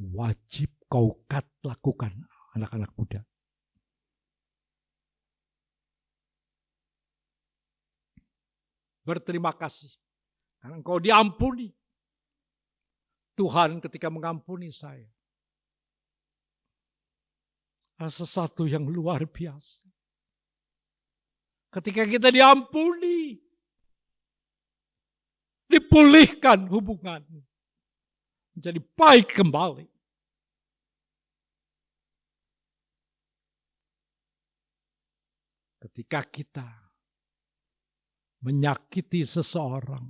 wajib kau lakukan, anak-anak muda. Berterima kasih. Karena engkau diampuni. Tuhan ketika mengampuni saya. Ada sesuatu yang luar biasa. Ketika kita diampuni. Dipulihkan hubungan. Menjadi baik kembali. Ketika kita menyakiti seseorang,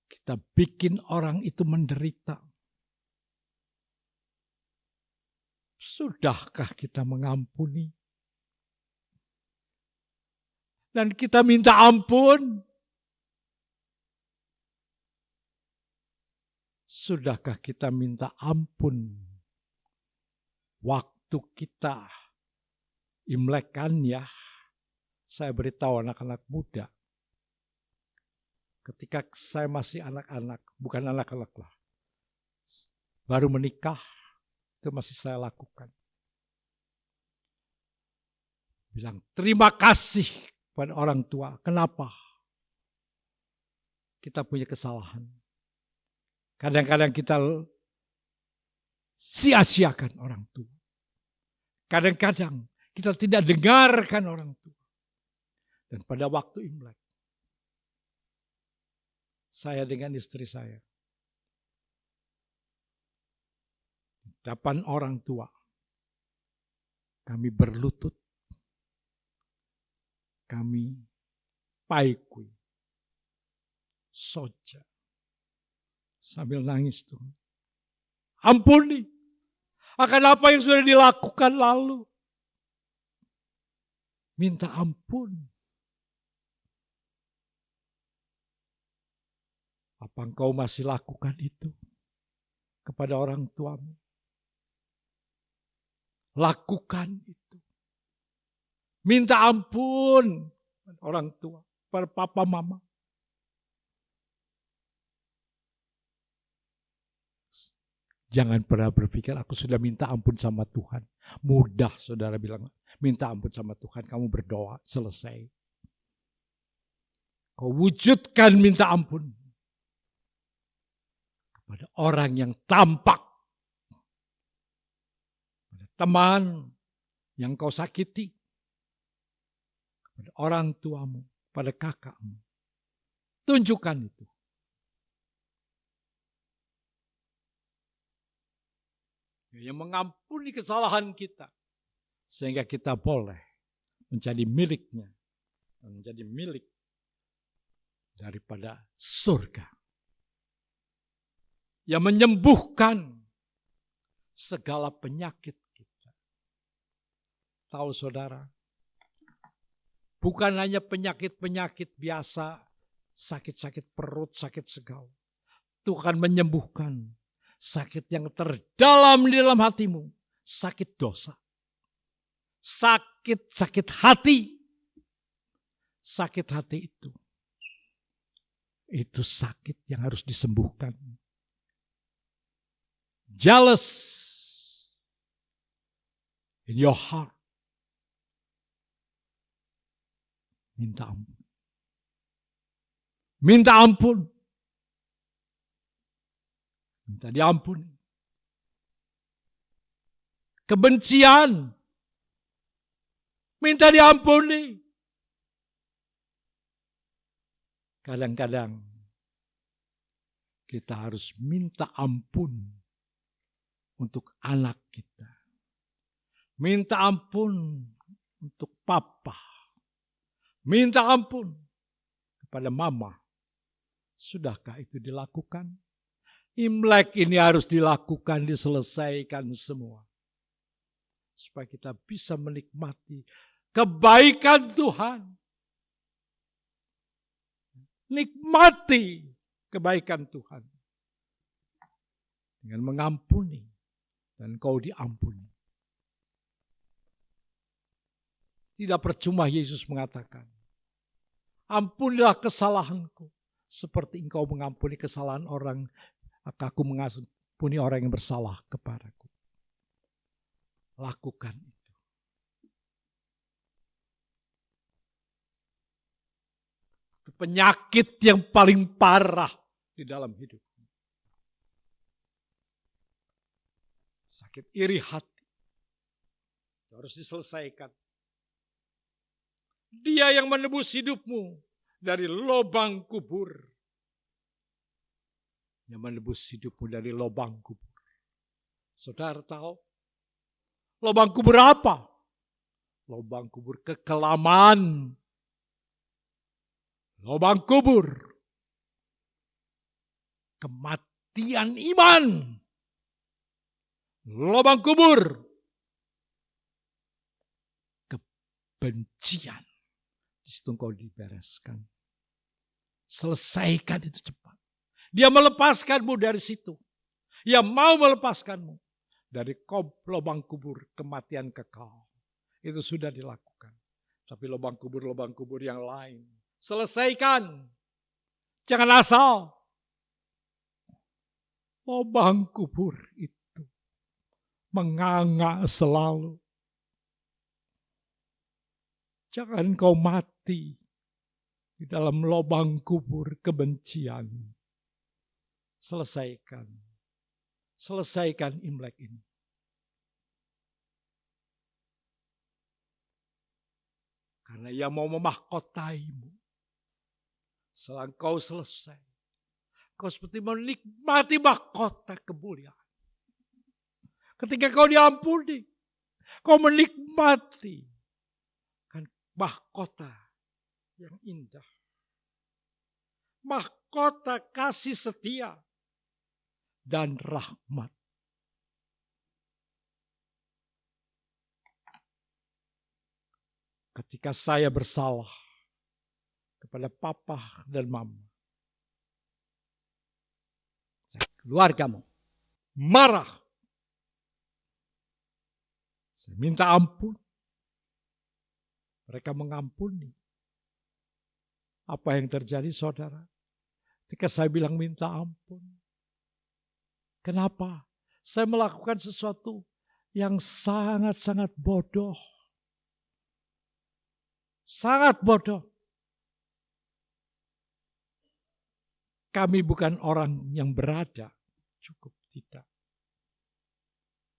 kita bikin orang itu menderita. Sudahkah kita mengampuni? Dan kita minta ampun. Sudahkah kita minta ampun? Waktu kita Imlekan ya. Saya beritahu anak-anak muda, ketika saya masih anak-anak, bukan anak-anak lah, baru menikah, itu masih saya lakukan. Bilang terima kasih pada orang tua. Kenapa? Kita punya kesalahan. Kadang-kadang kita sia-siakan orang tua. Kadang-kadang kita tidak dengarkan orang tua. Dan pada waktu Imlek, saya dengan istri saya, depan orang tua, kami berlutut, kami paikui, soja, sambil nangis tuh. Ampuni akan apa yang sudah dilakukan lalu. Minta ampun. Apa engkau masih lakukan itu kepada orang tuamu? Lakukan itu. Minta ampun orang tua, pada papa mama. Jangan pernah berpikir aku sudah minta ampun sama Tuhan. Mudah saudara bilang, minta ampun sama Tuhan, kamu berdoa, selesai. Kau wujudkan minta ampun pada orang yang tampak, pada teman yang kau sakiti, pada orang tuamu, pada kakakmu. Tunjukkan itu. Yang mengampuni kesalahan kita, sehingga kita boleh menjadi miliknya, menjadi milik daripada surga. Yang menyembuhkan segala penyakit kita. Tahu saudara, bukan hanya penyakit-penyakit biasa, sakit-sakit perut, sakit segala. Tuhan menyembuhkan sakit yang terdalam di dalam hatimu, sakit dosa. Sakit hati. Sakit hati itu sakit yang harus disembuhkan. Jealous in your heart. Minta ampun. Minta ampun. Minta diampuni. Kebencian. Minta diampuni. Kadang-kadang kita harus minta ampun untuk anak kita. Minta ampun untuk papa. Minta ampun kepada mama. Sudahkah itu dilakukan? Imlek ini harus dilakukan, diselesaikan semua. Supaya kita bisa menikmati kebaikan Tuhan. Nikmati kebaikan Tuhan dengan mengampuni dan kau diampuni. Tidak percuma Yesus mengatakan, ampunilah kesalahanku seperti engkau mengampuni kesalahan orang, aku mengampuni orang yang bersalah kepadaku. Lakukan itu. Itu penyakit yang paling parah di dalam hidup. Sakit iri hati. Harus diselesaikan. Dia yang menebus hidupmu dari lubang kubur. Yang menebus hidupmu dari lubang kubur. Saudara tahu? Lubang kubur apa? Lubang kubur kekelaman. Lubang kubur kematian iman. Lubang kubur kebencian. Di situ engkau dibereskan. Selesaikan itu cepat. Dia melepaskanmu dari situ. Dia mau melepaskanmu dari lubang kubur kematian kekal. Itu sudah dilakukan. Tapi lubang kubur yang lain. Selesaikan. Jangan asal. Lubang kubur itu menganga selalu. Jangan kau mati di dalam lubang kubur kebencian. Selesaikan. Selesaikan Imlek ini. Karena ia mau memahkotaimu. Setelah kau selesai. Kau seperti menikmati mahkota kemuliaan. Ketika kau diampuni. Kau menikmati mahkota yang indah. Mahkota kasih setia dan rahmat. Ketika saya bersalah kepada papa dan mama, keluargamu marah. Saya minta ampun. Mereka mengampuni. Apa yang terjadi saudara? Ketika saya bilang minta ampun. Kenapa? Saya melakukan sesuatu yang sangat-sangat bodoh. Sangat bodoh. Kami bukan orang yang berada. Cukup tidak.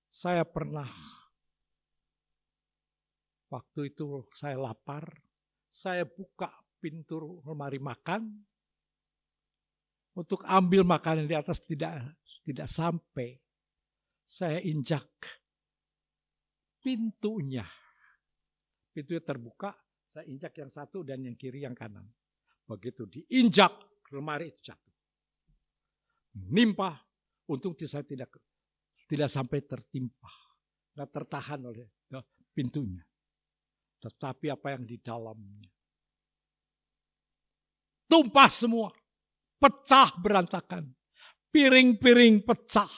Saya pernah waktu itu saya lapar, saya buka pintu lemari makan, untuk ambil makanan di atas tidak sampai. Saya injak pintunya. Pintunya terbuka, saya injak yang satu dan yang kiri yang kanan. Begitu diinjak, lemari itu jatuh. Menimpa, untung saya tidak sampai tertimpa. Tidak tertahan oleh pintunya. Tetapi apa yang di dalamnya. Tumpah semua. Pecah berantakan. Piring-piring pecah.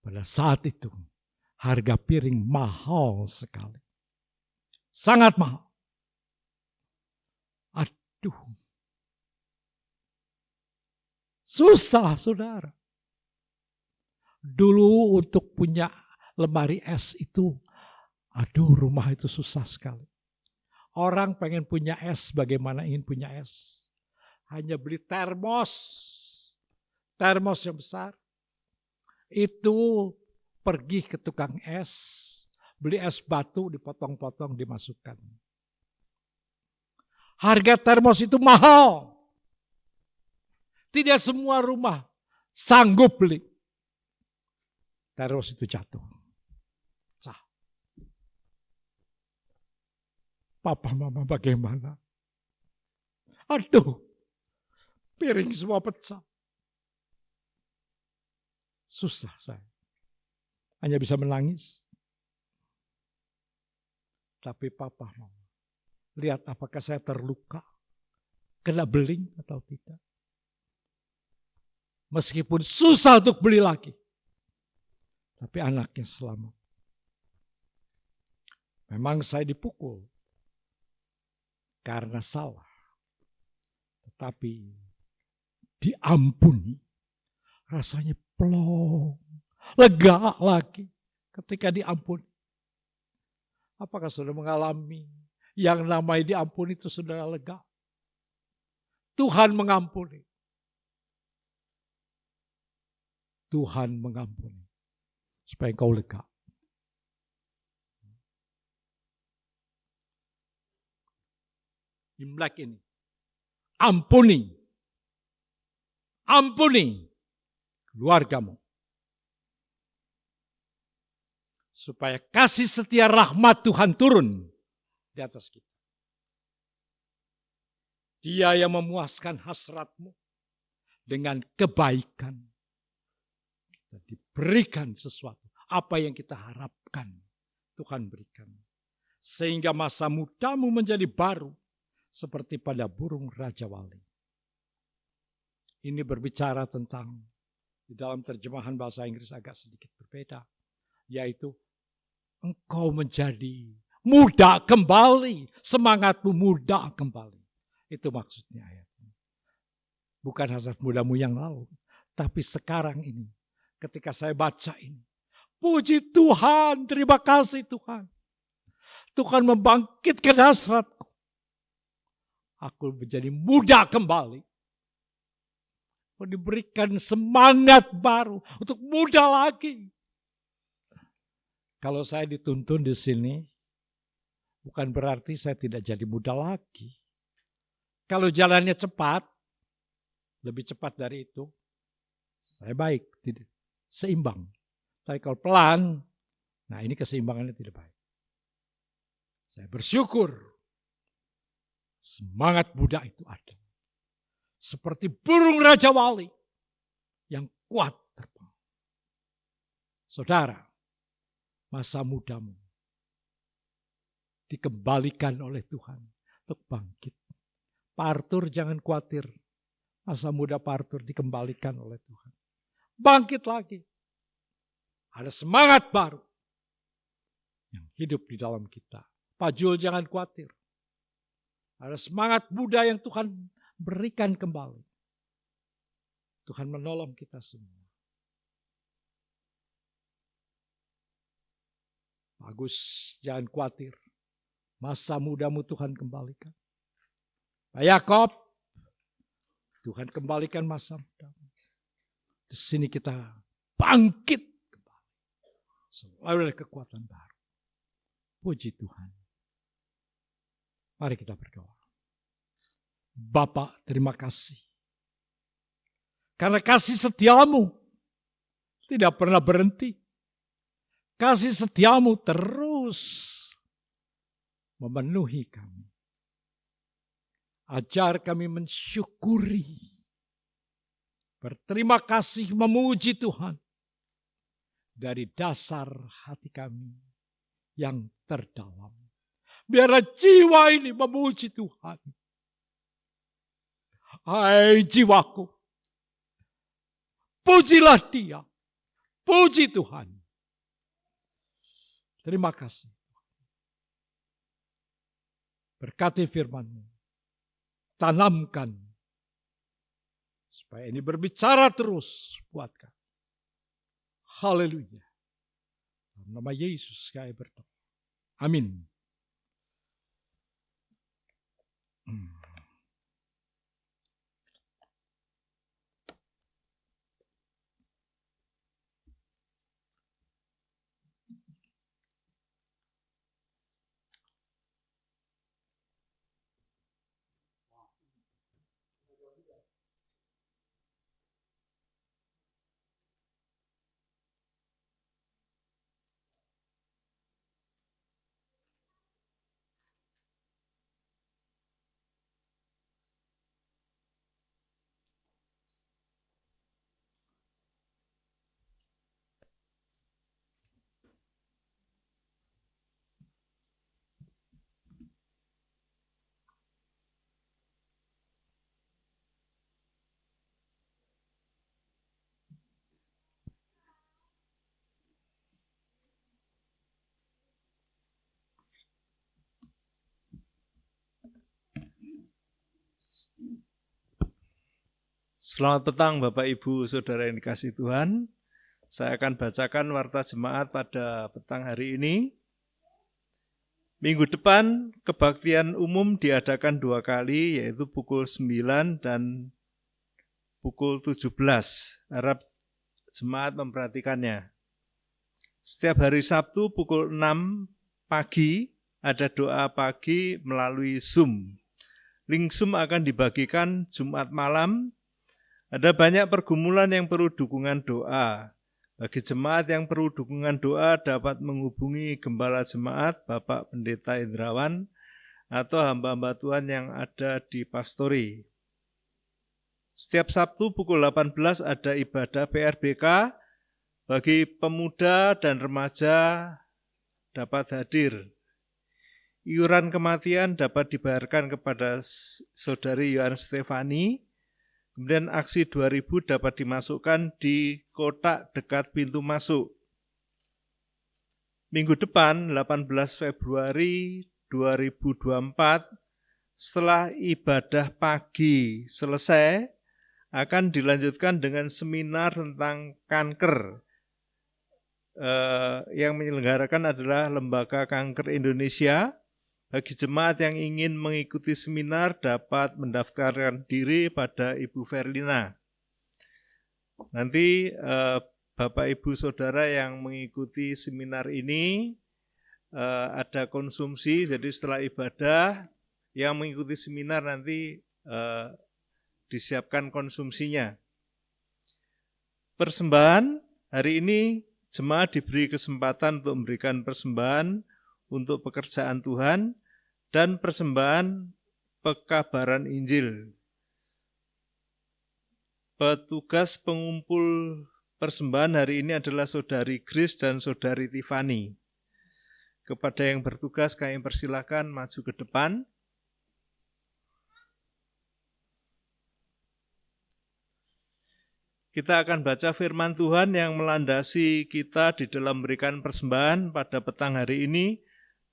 Pada saat itu, harga piring mahal sekali. Sangat mahal. Aduh. Susah, saudara. Dulu untuk punya lemari es itu, aduh rumah itu susah sekali. Orang pengen punya es, bagaimana ingin punya es? Hanya beli termos yang besar. Itu pergi ke tukang es, beli es batu, dipotong-potong, dimasukkan. Harga termos itu mahal. Tidak semua rumah sanggup beli. Termos itu jatuh. Papa mama bagaimana? Aduh, piring semua pecah. Susah saya. Hanya bisa menangis. Tapi papa mau lihat apakah saya terluka, kena beling atau tidak. Meskipun susah untuk beli lagi, tapi anaknya selamat. Memang saya dipukul karena salah, tetapi diampuni. Rasanya plong, lega lagi ketika diampuni. Apakah sudah mengalami yang namanya diampuni itu sudah lega? Tuhan mengampuni. Tuhan mengampuni. Supaya engkau lega. Imlek ini. Ampuni. Ampuni keluargamu. Supaya kasih setia rahmat Tuhan turun di atas kita. Dia yang memuaskan hasratmu dengan kebaikan. Kita diberikan sesuatu. Apa yang kita harapkan Tuhan berikan. Sehingga masa mudamu menjadi baru seperti pada burung Raja Wali. Ini berbicara tentang, di dalam terjemahan bahasa Inggris agak sedikit berbeda, yaitu engkau menjadi muda kembali, semangatmu muda kembali. Itu maksudnya ayat ini. Bukan hasrat mudamu yang lalu, tapi sekarang ini, ketika saya baca ini, puji Tuhan, terima kasih Tuhan. Tuhan membangkitkan hasratku. Aku menjadi muda kembali. Diberikan semangat baru untuk muda lagi. Kalau saya dituntun di sini, bukan berarti saya tidak jadi muda lagi. Kalau jalannya cepat, lebih cepat dari itu, saya baik, tidak seimbang. Tapi kalau pelan, nah ini keseimbangannya tidak baik. Saya bersyukur semangat muda itu ada. Seperti burung Raja Wali yang kuat terbang. Saudara, masa mudamu dikembalikan oleh Tuhan untuk bangkit. Pak Arthur jangan khawatir. Masa muda Pak Arthur dikembalikan oleh Tuhan. Bangkit lagi. Ada semangat baru yang hidup di dalam kita. Pak Jul jangan khawatir. Ada semangat muda yang Tuhan berikan kembali. Tuhan menolong kita semua. Bagus, jangan khawatir. Masa mudamu Tuhan kembalikan. Pak Yakob, Tuhan kembalikan masa mudamu. Di sini kita bangkit kembali. Selalu ada kekuatan baru. Puji Tuhan. Mari kita berdoa. Bapa, terima kasih. Karena kasih setiamu tidak pernah berhenti. Kasih setiamu terus memenuhi kami. Ajar kami mensyukuri. Berterima kasih memuji Tuhan. Dari dasar hati kami yang terdalam. Biarlah jiwa ini memuji Tuhan. Hai jiwaku, pujilah Dia, puji Tuhan. Terima kasih. Berkati firman-Mu, tanamkan, supaya ini berbicara terus buat kami. Haleluya. Dalam nama Yesus kami berdoa. Amin. Selamat petang Bapak Ibu Saudara yang dikasihi Tuhan. Saya akan bacakan warta jemaat pada petang hari ini. Minggu depan kebaktian umum diadakan 2 kali, yaitu pukul 9 dan pukul 17. Harap jemaat memperhatikannya. Setiap hari Sabtu pukul 6 pagi ada doa pagi melalui Zoom. Link Zoom akan dibagikan Jumat malam. Ada banyak pergumulan yang perlu dukungan doa. Bagi jemaat yang perlu dukungan doa dapat menghubungi Gembala Jemaat Bapak Pendeta Indrawan atau hamba-hamba Tuhan yang ada di pastori. Setiap Sabtu pukul 18 ada ibadah PRBK. Bagi pemuda dan remaja dapat hadir. Iuran kematian dapat dibayarkan kepada Saudari Yohan Stefani. Kemudian aksi 2000 dapat dimasukkan di kotak dekat pintu masuk. Minggu depan 18 Februari 2024 setelah ibadah pagi selesai akan dilanjutkan dengan seminar tentang kanker. Yang menyelenggarakan adalah Lembaga Kanker Indonesia. Bagi jemaat yang ingin mengikuti seminar dapat mendaftarkan diri pada Ibu Verlina. Nanti Bapak Ibu Saudara yang mengikuti seminar ini ada konsumsi, jadi setelah ibadah yang mengikuti seminar nanti disiapkan konsumsinya. Persembahan, hari ini jemaat diberi kesempatan untuk memberikan persembahan untuk pekerjaan Tuhan dan persembahan pekabaran Injil. Petugas pengumpul persembahan hari ini adalah Saudari Grace dan Saudari Tiffany. Kepada yang bertugas kami persilakan maju ke depan. Kita akan baca firman Tuhan yang melandasi kita di dalam memberikan persembahan pada petang hari ini.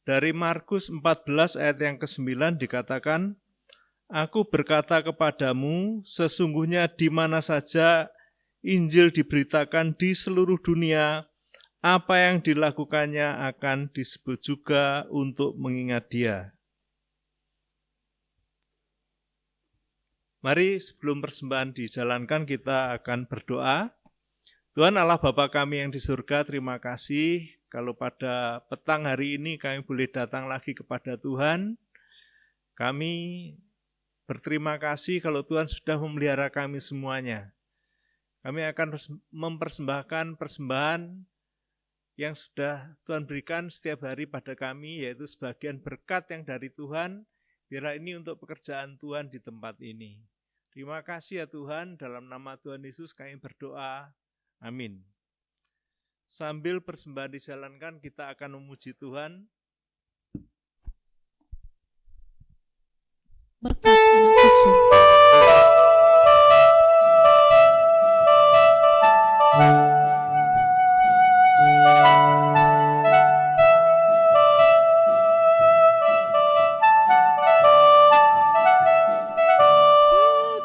Dari Markus 14 ayat yang ke-9 dikatakan, Aku berkata kepadamu, sesungguhnya di mana saja Injil diberitakan di seluruh dunia, apa yang dilakukannya akan disebut juga untuk mengingat Dia. Mari sebelum persembahan dijalankan kita akan berdoa. Tuhan Allah Bapa kami yang di surga, terima kasih kalau pada petang hari ini kami boleh datang lagi kepada Tuhan. Kami berterima kasih kalau Tuhan sudah memelihara kami semuanya. Kami akan mempersembahkan persembahan yang sudah Tuhan berikan setiap hari pada kami, yaitu sebagian berkat yang dari Tuhan, biarlah ini untuk pekerjaan Tuhan di tempat ini. Terima kasih ya Tuhan, dalam nama Tuhan Yesus kami berdoa. Amin. Sambil persembahan dijalankan, kita akan memuji Tuhan. Berkat anak cucu.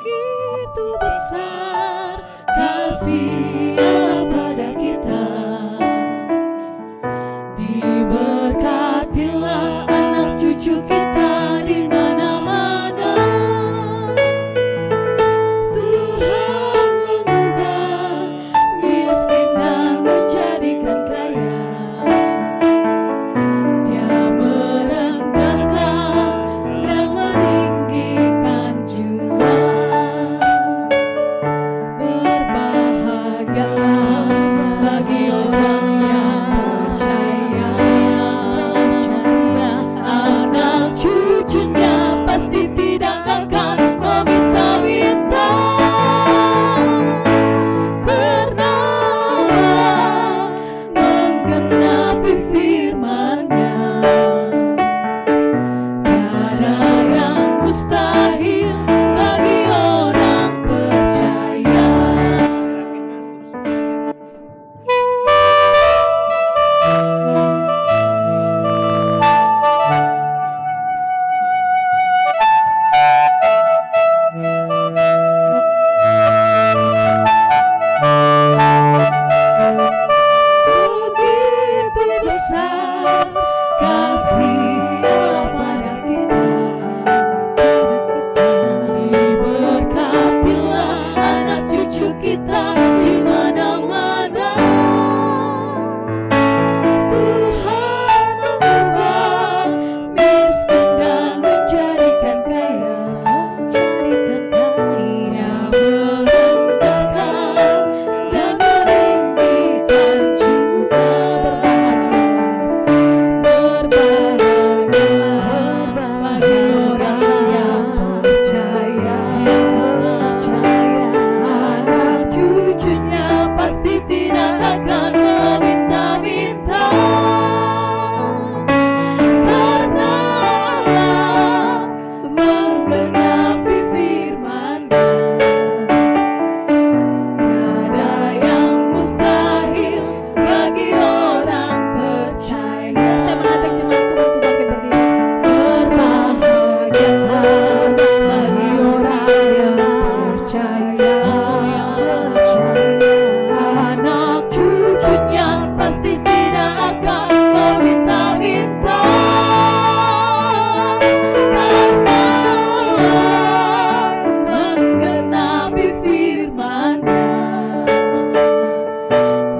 Begitu besar kasih Allah pada kita, diberkatilah anak cucu kita di mana-mana. bagi orang yang percaya. Anak cucunya pasti tidak akan meminta-minta, karena Allah menggenapi firman-Nya. Tiada yang mustahil bagi orang percaya. Saya mengajak jemaat Tuhan untuk bangkit berdiri. Berbahagialah bagi orang yang percaya. Anak cucunya pasti tidak akan meminta-minta, karena Allah menggenapi firman-Nya.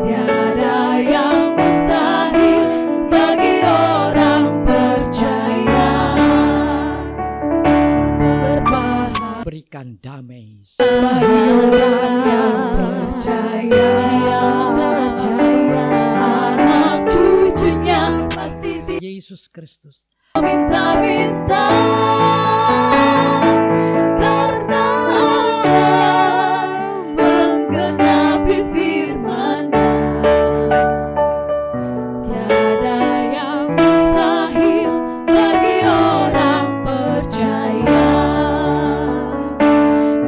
Tiada yang mustahil bagi orang percaya. Berbahagia Berikan damai. bagi orang yang percaya. Anak cucunya pasti tidak Yesus Kristus. minta-minta, karena Allah menggenapi firman-Nya. Tiada yang mustahil bagi orang percaya.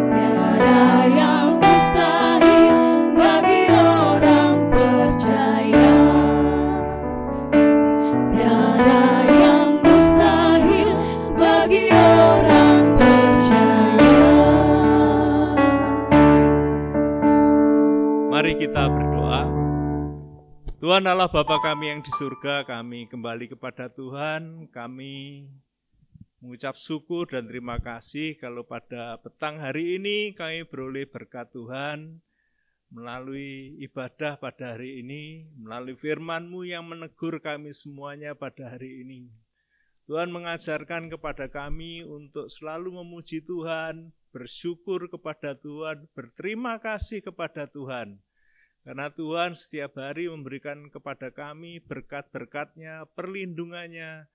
Tiada yang mustahil bagi orang percaya. Tiada yang mustahil bagi orang percaya. Mari kita berdoa. Tuhan Allah Bapa kami yang di surga, kami kembali kepada Tuhan. Kami mengucap syukur dan terima kasih kalau pada petang hari ini kami beroleh berkat Tuhan melalui ibadah pada hari ini, melalui firman-Mu yang menegur kami semuanya pada hari ini. Tuhan mengajarkan kepada kami untuk selalu memuji Tuhan, bersyukur kepada Tuhan, berterima kasih kepada Tuhan. Karena Tuhan setiap hari memberikan kepada kami berkat-berkat-Nya, perlindungannya.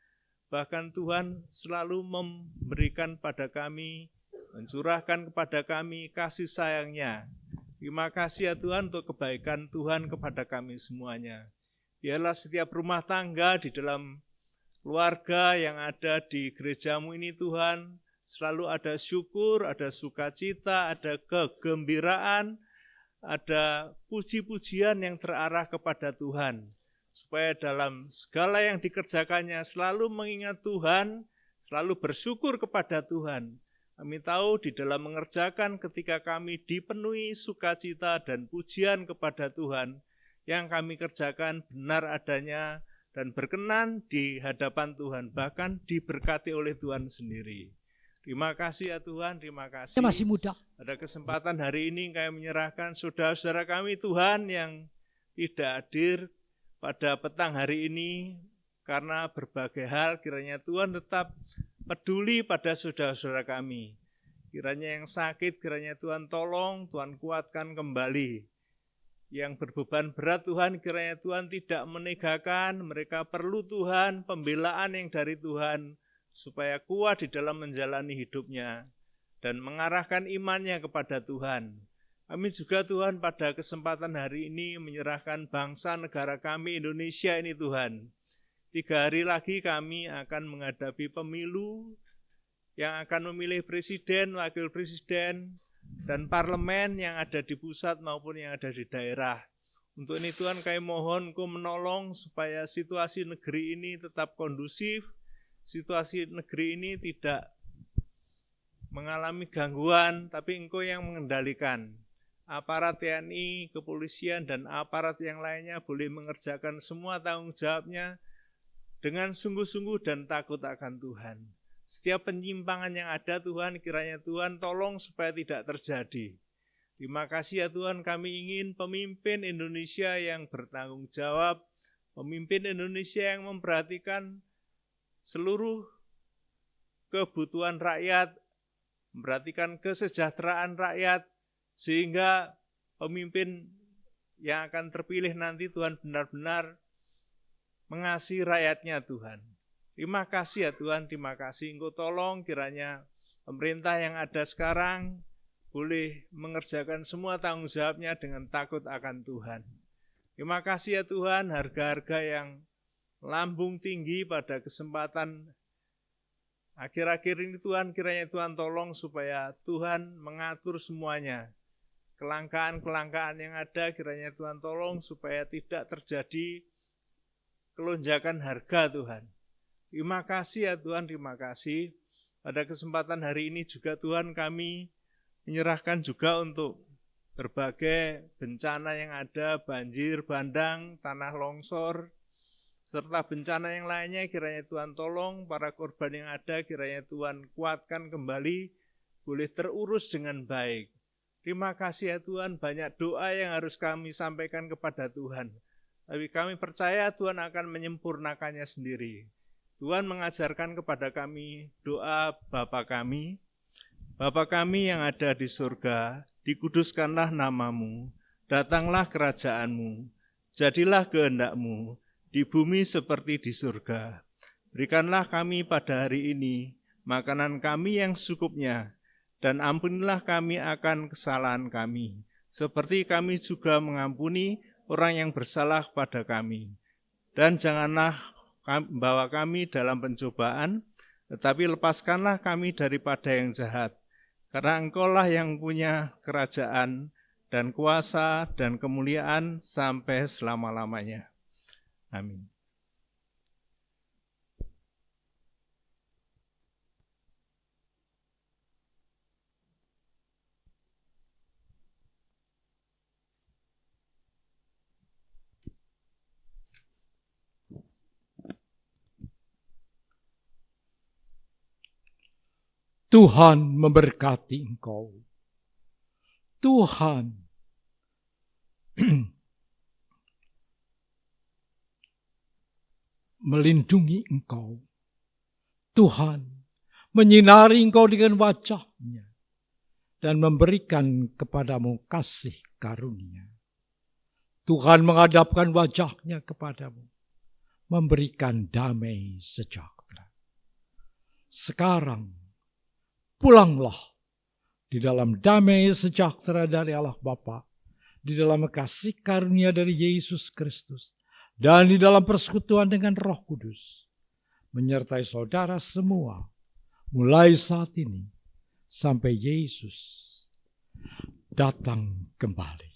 Bahkan Tuhan selalu memberikan pada kami, mencurahkan kepada kami kasih sayang-Nya. Terima kasih ya Tuhan untuk kebaikan Tuhan kepada kami semuanya. Biarlah setiap rumah tangga di dalam keluarga yang ada di gereja-Mu ini Tuhan, selalu ada syukur, ada sukacita, ada kegembiraan, ada puji-pujian yang terarah kepada Tuhan. Supaya dalam segala yang dikerjakannya selalu mengingat Tuhan, selalu bersyukur kepada Tuhan. Kami tahu di dalam mengerjakan ketika kami dipenuhi sukacita dan pujian kepada Tuhan, yang kami kerjakan benar adanya dan berkenan di hadapan Tuhan, bahkan diberkati oleh Tuhan sendiri. Terima kasih ya Tuhan, terima kasih. Saya masih muda. Pada kesempatan hari ini kami menyerahkan saudara-saudara kami Tuhan yang tidak hadir pada petang hari ini karena berbagai hal. Kiranya Tuhan tetap peduli pada saudara-saudara kami. Kiranya yang sakit, kiranya Tuhan tolong, Tuhan kuatkan kembali. Yang berbeban berat Tuhan, kiranya Tuhan tidak menegakkan, mereka perlu Tuhan, pembelaan yang dari Tuhan, supaya kuat di dalam menjalani hidupnya dan mengarahkan imannya kepada Tuhan. Kami juga Tuhan pada kesempatan hari ini menyerahkan bangsa negara kami Indonesia ini Tuhan. 3 hari lagi kami akan menghadapi pemilu yang akan memilih presiden, wakil presiden, dan parlemen yang ada di pusat maupun yang ada di daerah. Untuk ini Tuhan kami mohon Engkau menolong supaya situasi negeri ini tetap kondusif, situasi negeri ini tidak mengalami gangguan, tapi Engkau yang mengendalikan. Aparat TNI, kepolisian, dan aparat yang lainnya boleh mengerjakan semua tanggung jawabnya dengan sungguh-sungguh dan takut akan Tuhan. Setiap penyimpangan yang ada Tuhan, kiranya Tuhan tolong supaya tidak terjadi. Terima kasih ya Tuhan, kami ingin pemimpin Indonesia yang bertanggung jawab, pemimpin Indonesia yang memperhatikan seluruh kebutuhan rakyat, memperhatikan kesejahteraan rakyat, sehingga pemimpin yang akan terpilih nanti Tuhan benar-benar mengasihi rakyatnya Tuhan. Terima kasih ya Tuhan, terima kasih. Engkau tolong kiranya pemerintah yang ada sekarang boleh mengerjakan semua tanggung jawabnya dengan takut akan Tuhan. Terima kasih ya Tuhan, harga-harga yang lambung tinggi pada kesempatan akhir-akhir ini Tuhan, kiranya Tuhan tolong supaya Tuhan mengatur semuanya. Kelangkaan-kelangkaan yang ada kiranya Tuhan tolong supaya tidak terjadi kelonjakan harga Tuhan. Terima kasih ya Tuhan, terima kasih. Pada kesempatan hari ini juga Tuhan kami menyerahkan juga untuk berbagai bencana yang ada, banjir, bandang, tanah longsor, serta bencana yang lainnya kiranya Tuhan tolong para korban yang ada, kiranya Tuhan kuatkan kembali, boleh terurus dengan baik. Terima kasih ya Tuhan, banyak doa yang harus kami sampaikan kepada Tuhan. Tapi kami percaya Tuhan akan menyempurnakannya sendiri. Tuhan mengajarkan kepada kami doa Bapa kami. Bapa kami yang ada di surga, dikuduskanlah namamu, datanglah kerajaanmu, jadilah kehendak-mu, di bumi seperti di surga. Berikanlah kami pada hari ini makanan kami yang secukupnya, dan ampunilah kami akan kesalahan kami, seperti kami juga mengampuni orang yang bersalah pada kami. Dan janganlah bawa kami dalam pencobaan, tetapi lepaskanlah kami daripada yang jahat. Karena Engkaulah yang punya kerajaan dan kuasa dan kemuliaan sampai selama-lamanya. Amin. Tuhan memberkati engkau. Tuhan melindungi engkau. Tuhan menyinari engkau dengan wajah-Nya dan memberikan kepadamu kasih karunia. Tuhan menghadapkan wajah-Nya kepadamu, memberikan damai sejahtera. Sekarang pulanglah di dalam damai sejahtera dari Allah Bapa, di dalam kasih karunia dari Yesus Kristus, dan di dalam persekutuan dengan Roh Kudus, menyertai saudara semua, mulai saat ini sampai Yesus datang kembali.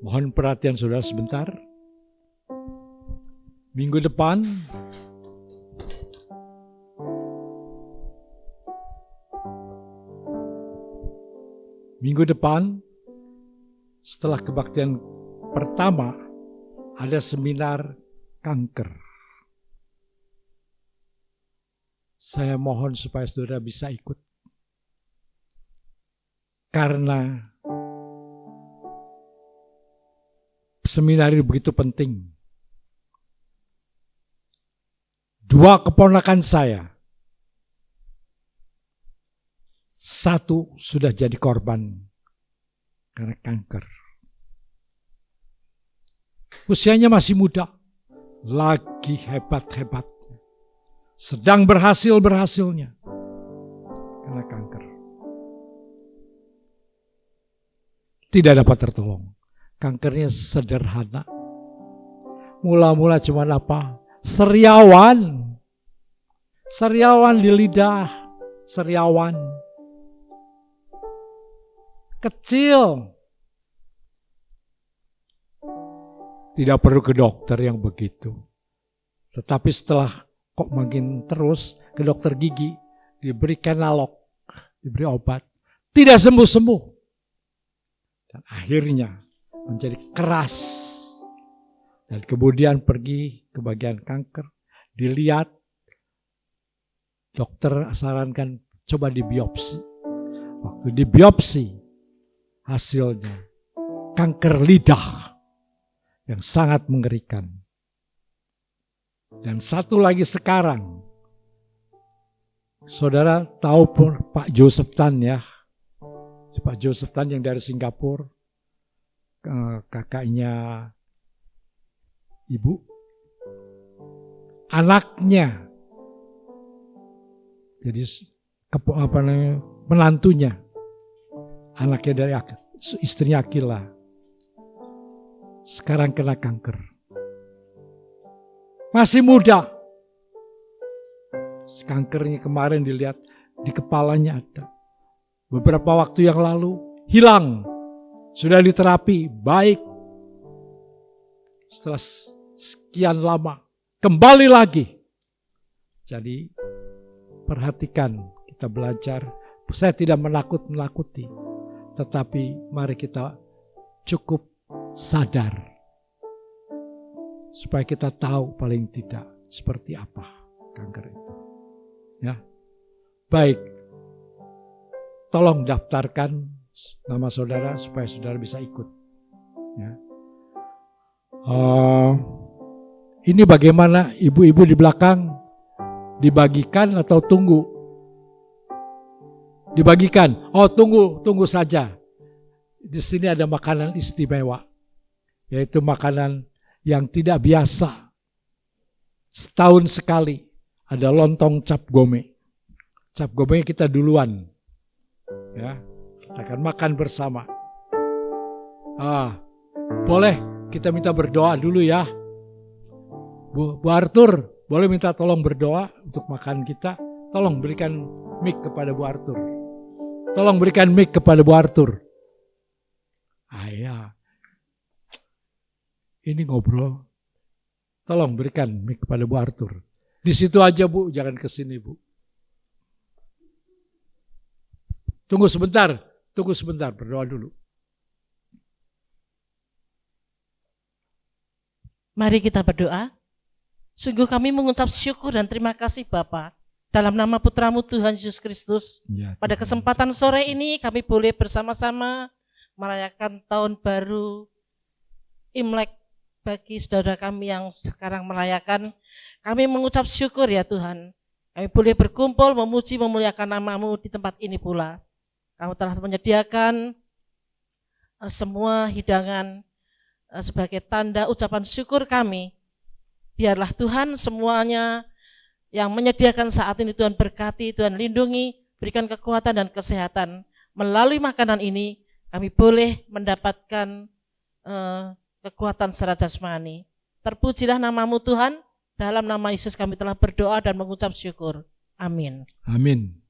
Mohon perhatian saudara sebentar. Minggu depan setelah kebaktian pertama ada seminar kanker. Saya mohon supaya saudara bisa ikut. Karena seminar ini begitu penting. 2 keponakan saya, 1 sudah jadi korban karena kanker. Usianya masih muda, lagi hebat-hebatnya, sedang berhasil-berhasilnya, kena kanker. Tidak dapat tertolong. Kankernya sederhana. Mula-mula cuma apa? Seriawan. Seriawan di lidah. Seriawan. Kecil. Tidak perlu ke dokter yang begitu. Tetapi setelah kok makin terus ke dokter gigi, diberikan nalok, diberi obat, tidak sembuh-sembuh. Dan akhirnya menjadi keras. Dan kemudian pergi ke bagian kanker, dilihat, dokter sarankan coba dibiopsi. Waktu dibiopsi, hasilnya kanker lidah yang sangat mengerikan. Dan satu lagi sekarang, saudara tahu pun Pak Joseph Tan ya, Pak Joseph Tan yang dari Singapura, kakaknya ibu, anaknya, jadi menantunya, anaknya dari istrinya Akila, sekarang kena kanker. Masih muda. Kankernya kemarin dilihat di kepalanya ada. Beberapa waktu yang lalu hilang. Sudah diterapi, baik. Setelah sekian lama, kembali lagi. Jadi perhatikan, kita belajar. Saya tidak menakut-nakuti. Tetapi mari kita cukup sadar supaya kita tahu paling tidak seperti apa kanker itu. Ya. Baik. Tolong daftarkan nama saudara supaya saudara bisa ikut. Ya. Ini bagaimana ibu-ibu di belakang, dibagikan atau tunggu? Dibagikan. Oh, tunggu saja. Di sini ada makanan istimewa, yaitu makanan yang tidak biasa. Setahun sekali ada lontong cap gome. Cap gome kita duluan, ya, kita akan makan bersama. Boleh kita minta berdoa dulu ya, Bu Arthur, boleh minta tolong berdoa untuk makan kita. Tolong berikan mic kepada Bu Arthur. Tolong berikan mic kepada Bu Arthur. Ya. Ini ngobrol. Tolong berikan mic kepada Bu Arthur. Di situ aja Bu, jangan ke sini Bu. Tunggu sebentar, berdoa dulu. Mari kita berdoa. Sungguh kami mengucap syukur dan terima kasih Bapa. Dalam nama Putramu Tuhan Yesus Kristus. Ya, pada kesempatan sore ini kami boleh bersama-sama merayakan tahun baru Imlek bagi saudara kami yang sekarang merayakan. Kami mengucap syukur ya Tuhan. Kami boleh berkumpul memuji memuliakan nama-Mu di tempat ini pula. Kamu telah menyediakan semua hidangan sebagai tanda ucapan syukur kami. Biarlah Tuhan semuanya yang menyediakan saat ini Tuhan berkati, Tuhan lindungi, berikan kekuatan dan kesehatan. Melalui makanan ini kami boleh mendapatkan kekuatan secara jasmani. Terpujilah nama-Mu Tuhan, dalam nama Yesus kami telah berdoa dan mengucap syukur. Amin. Amin.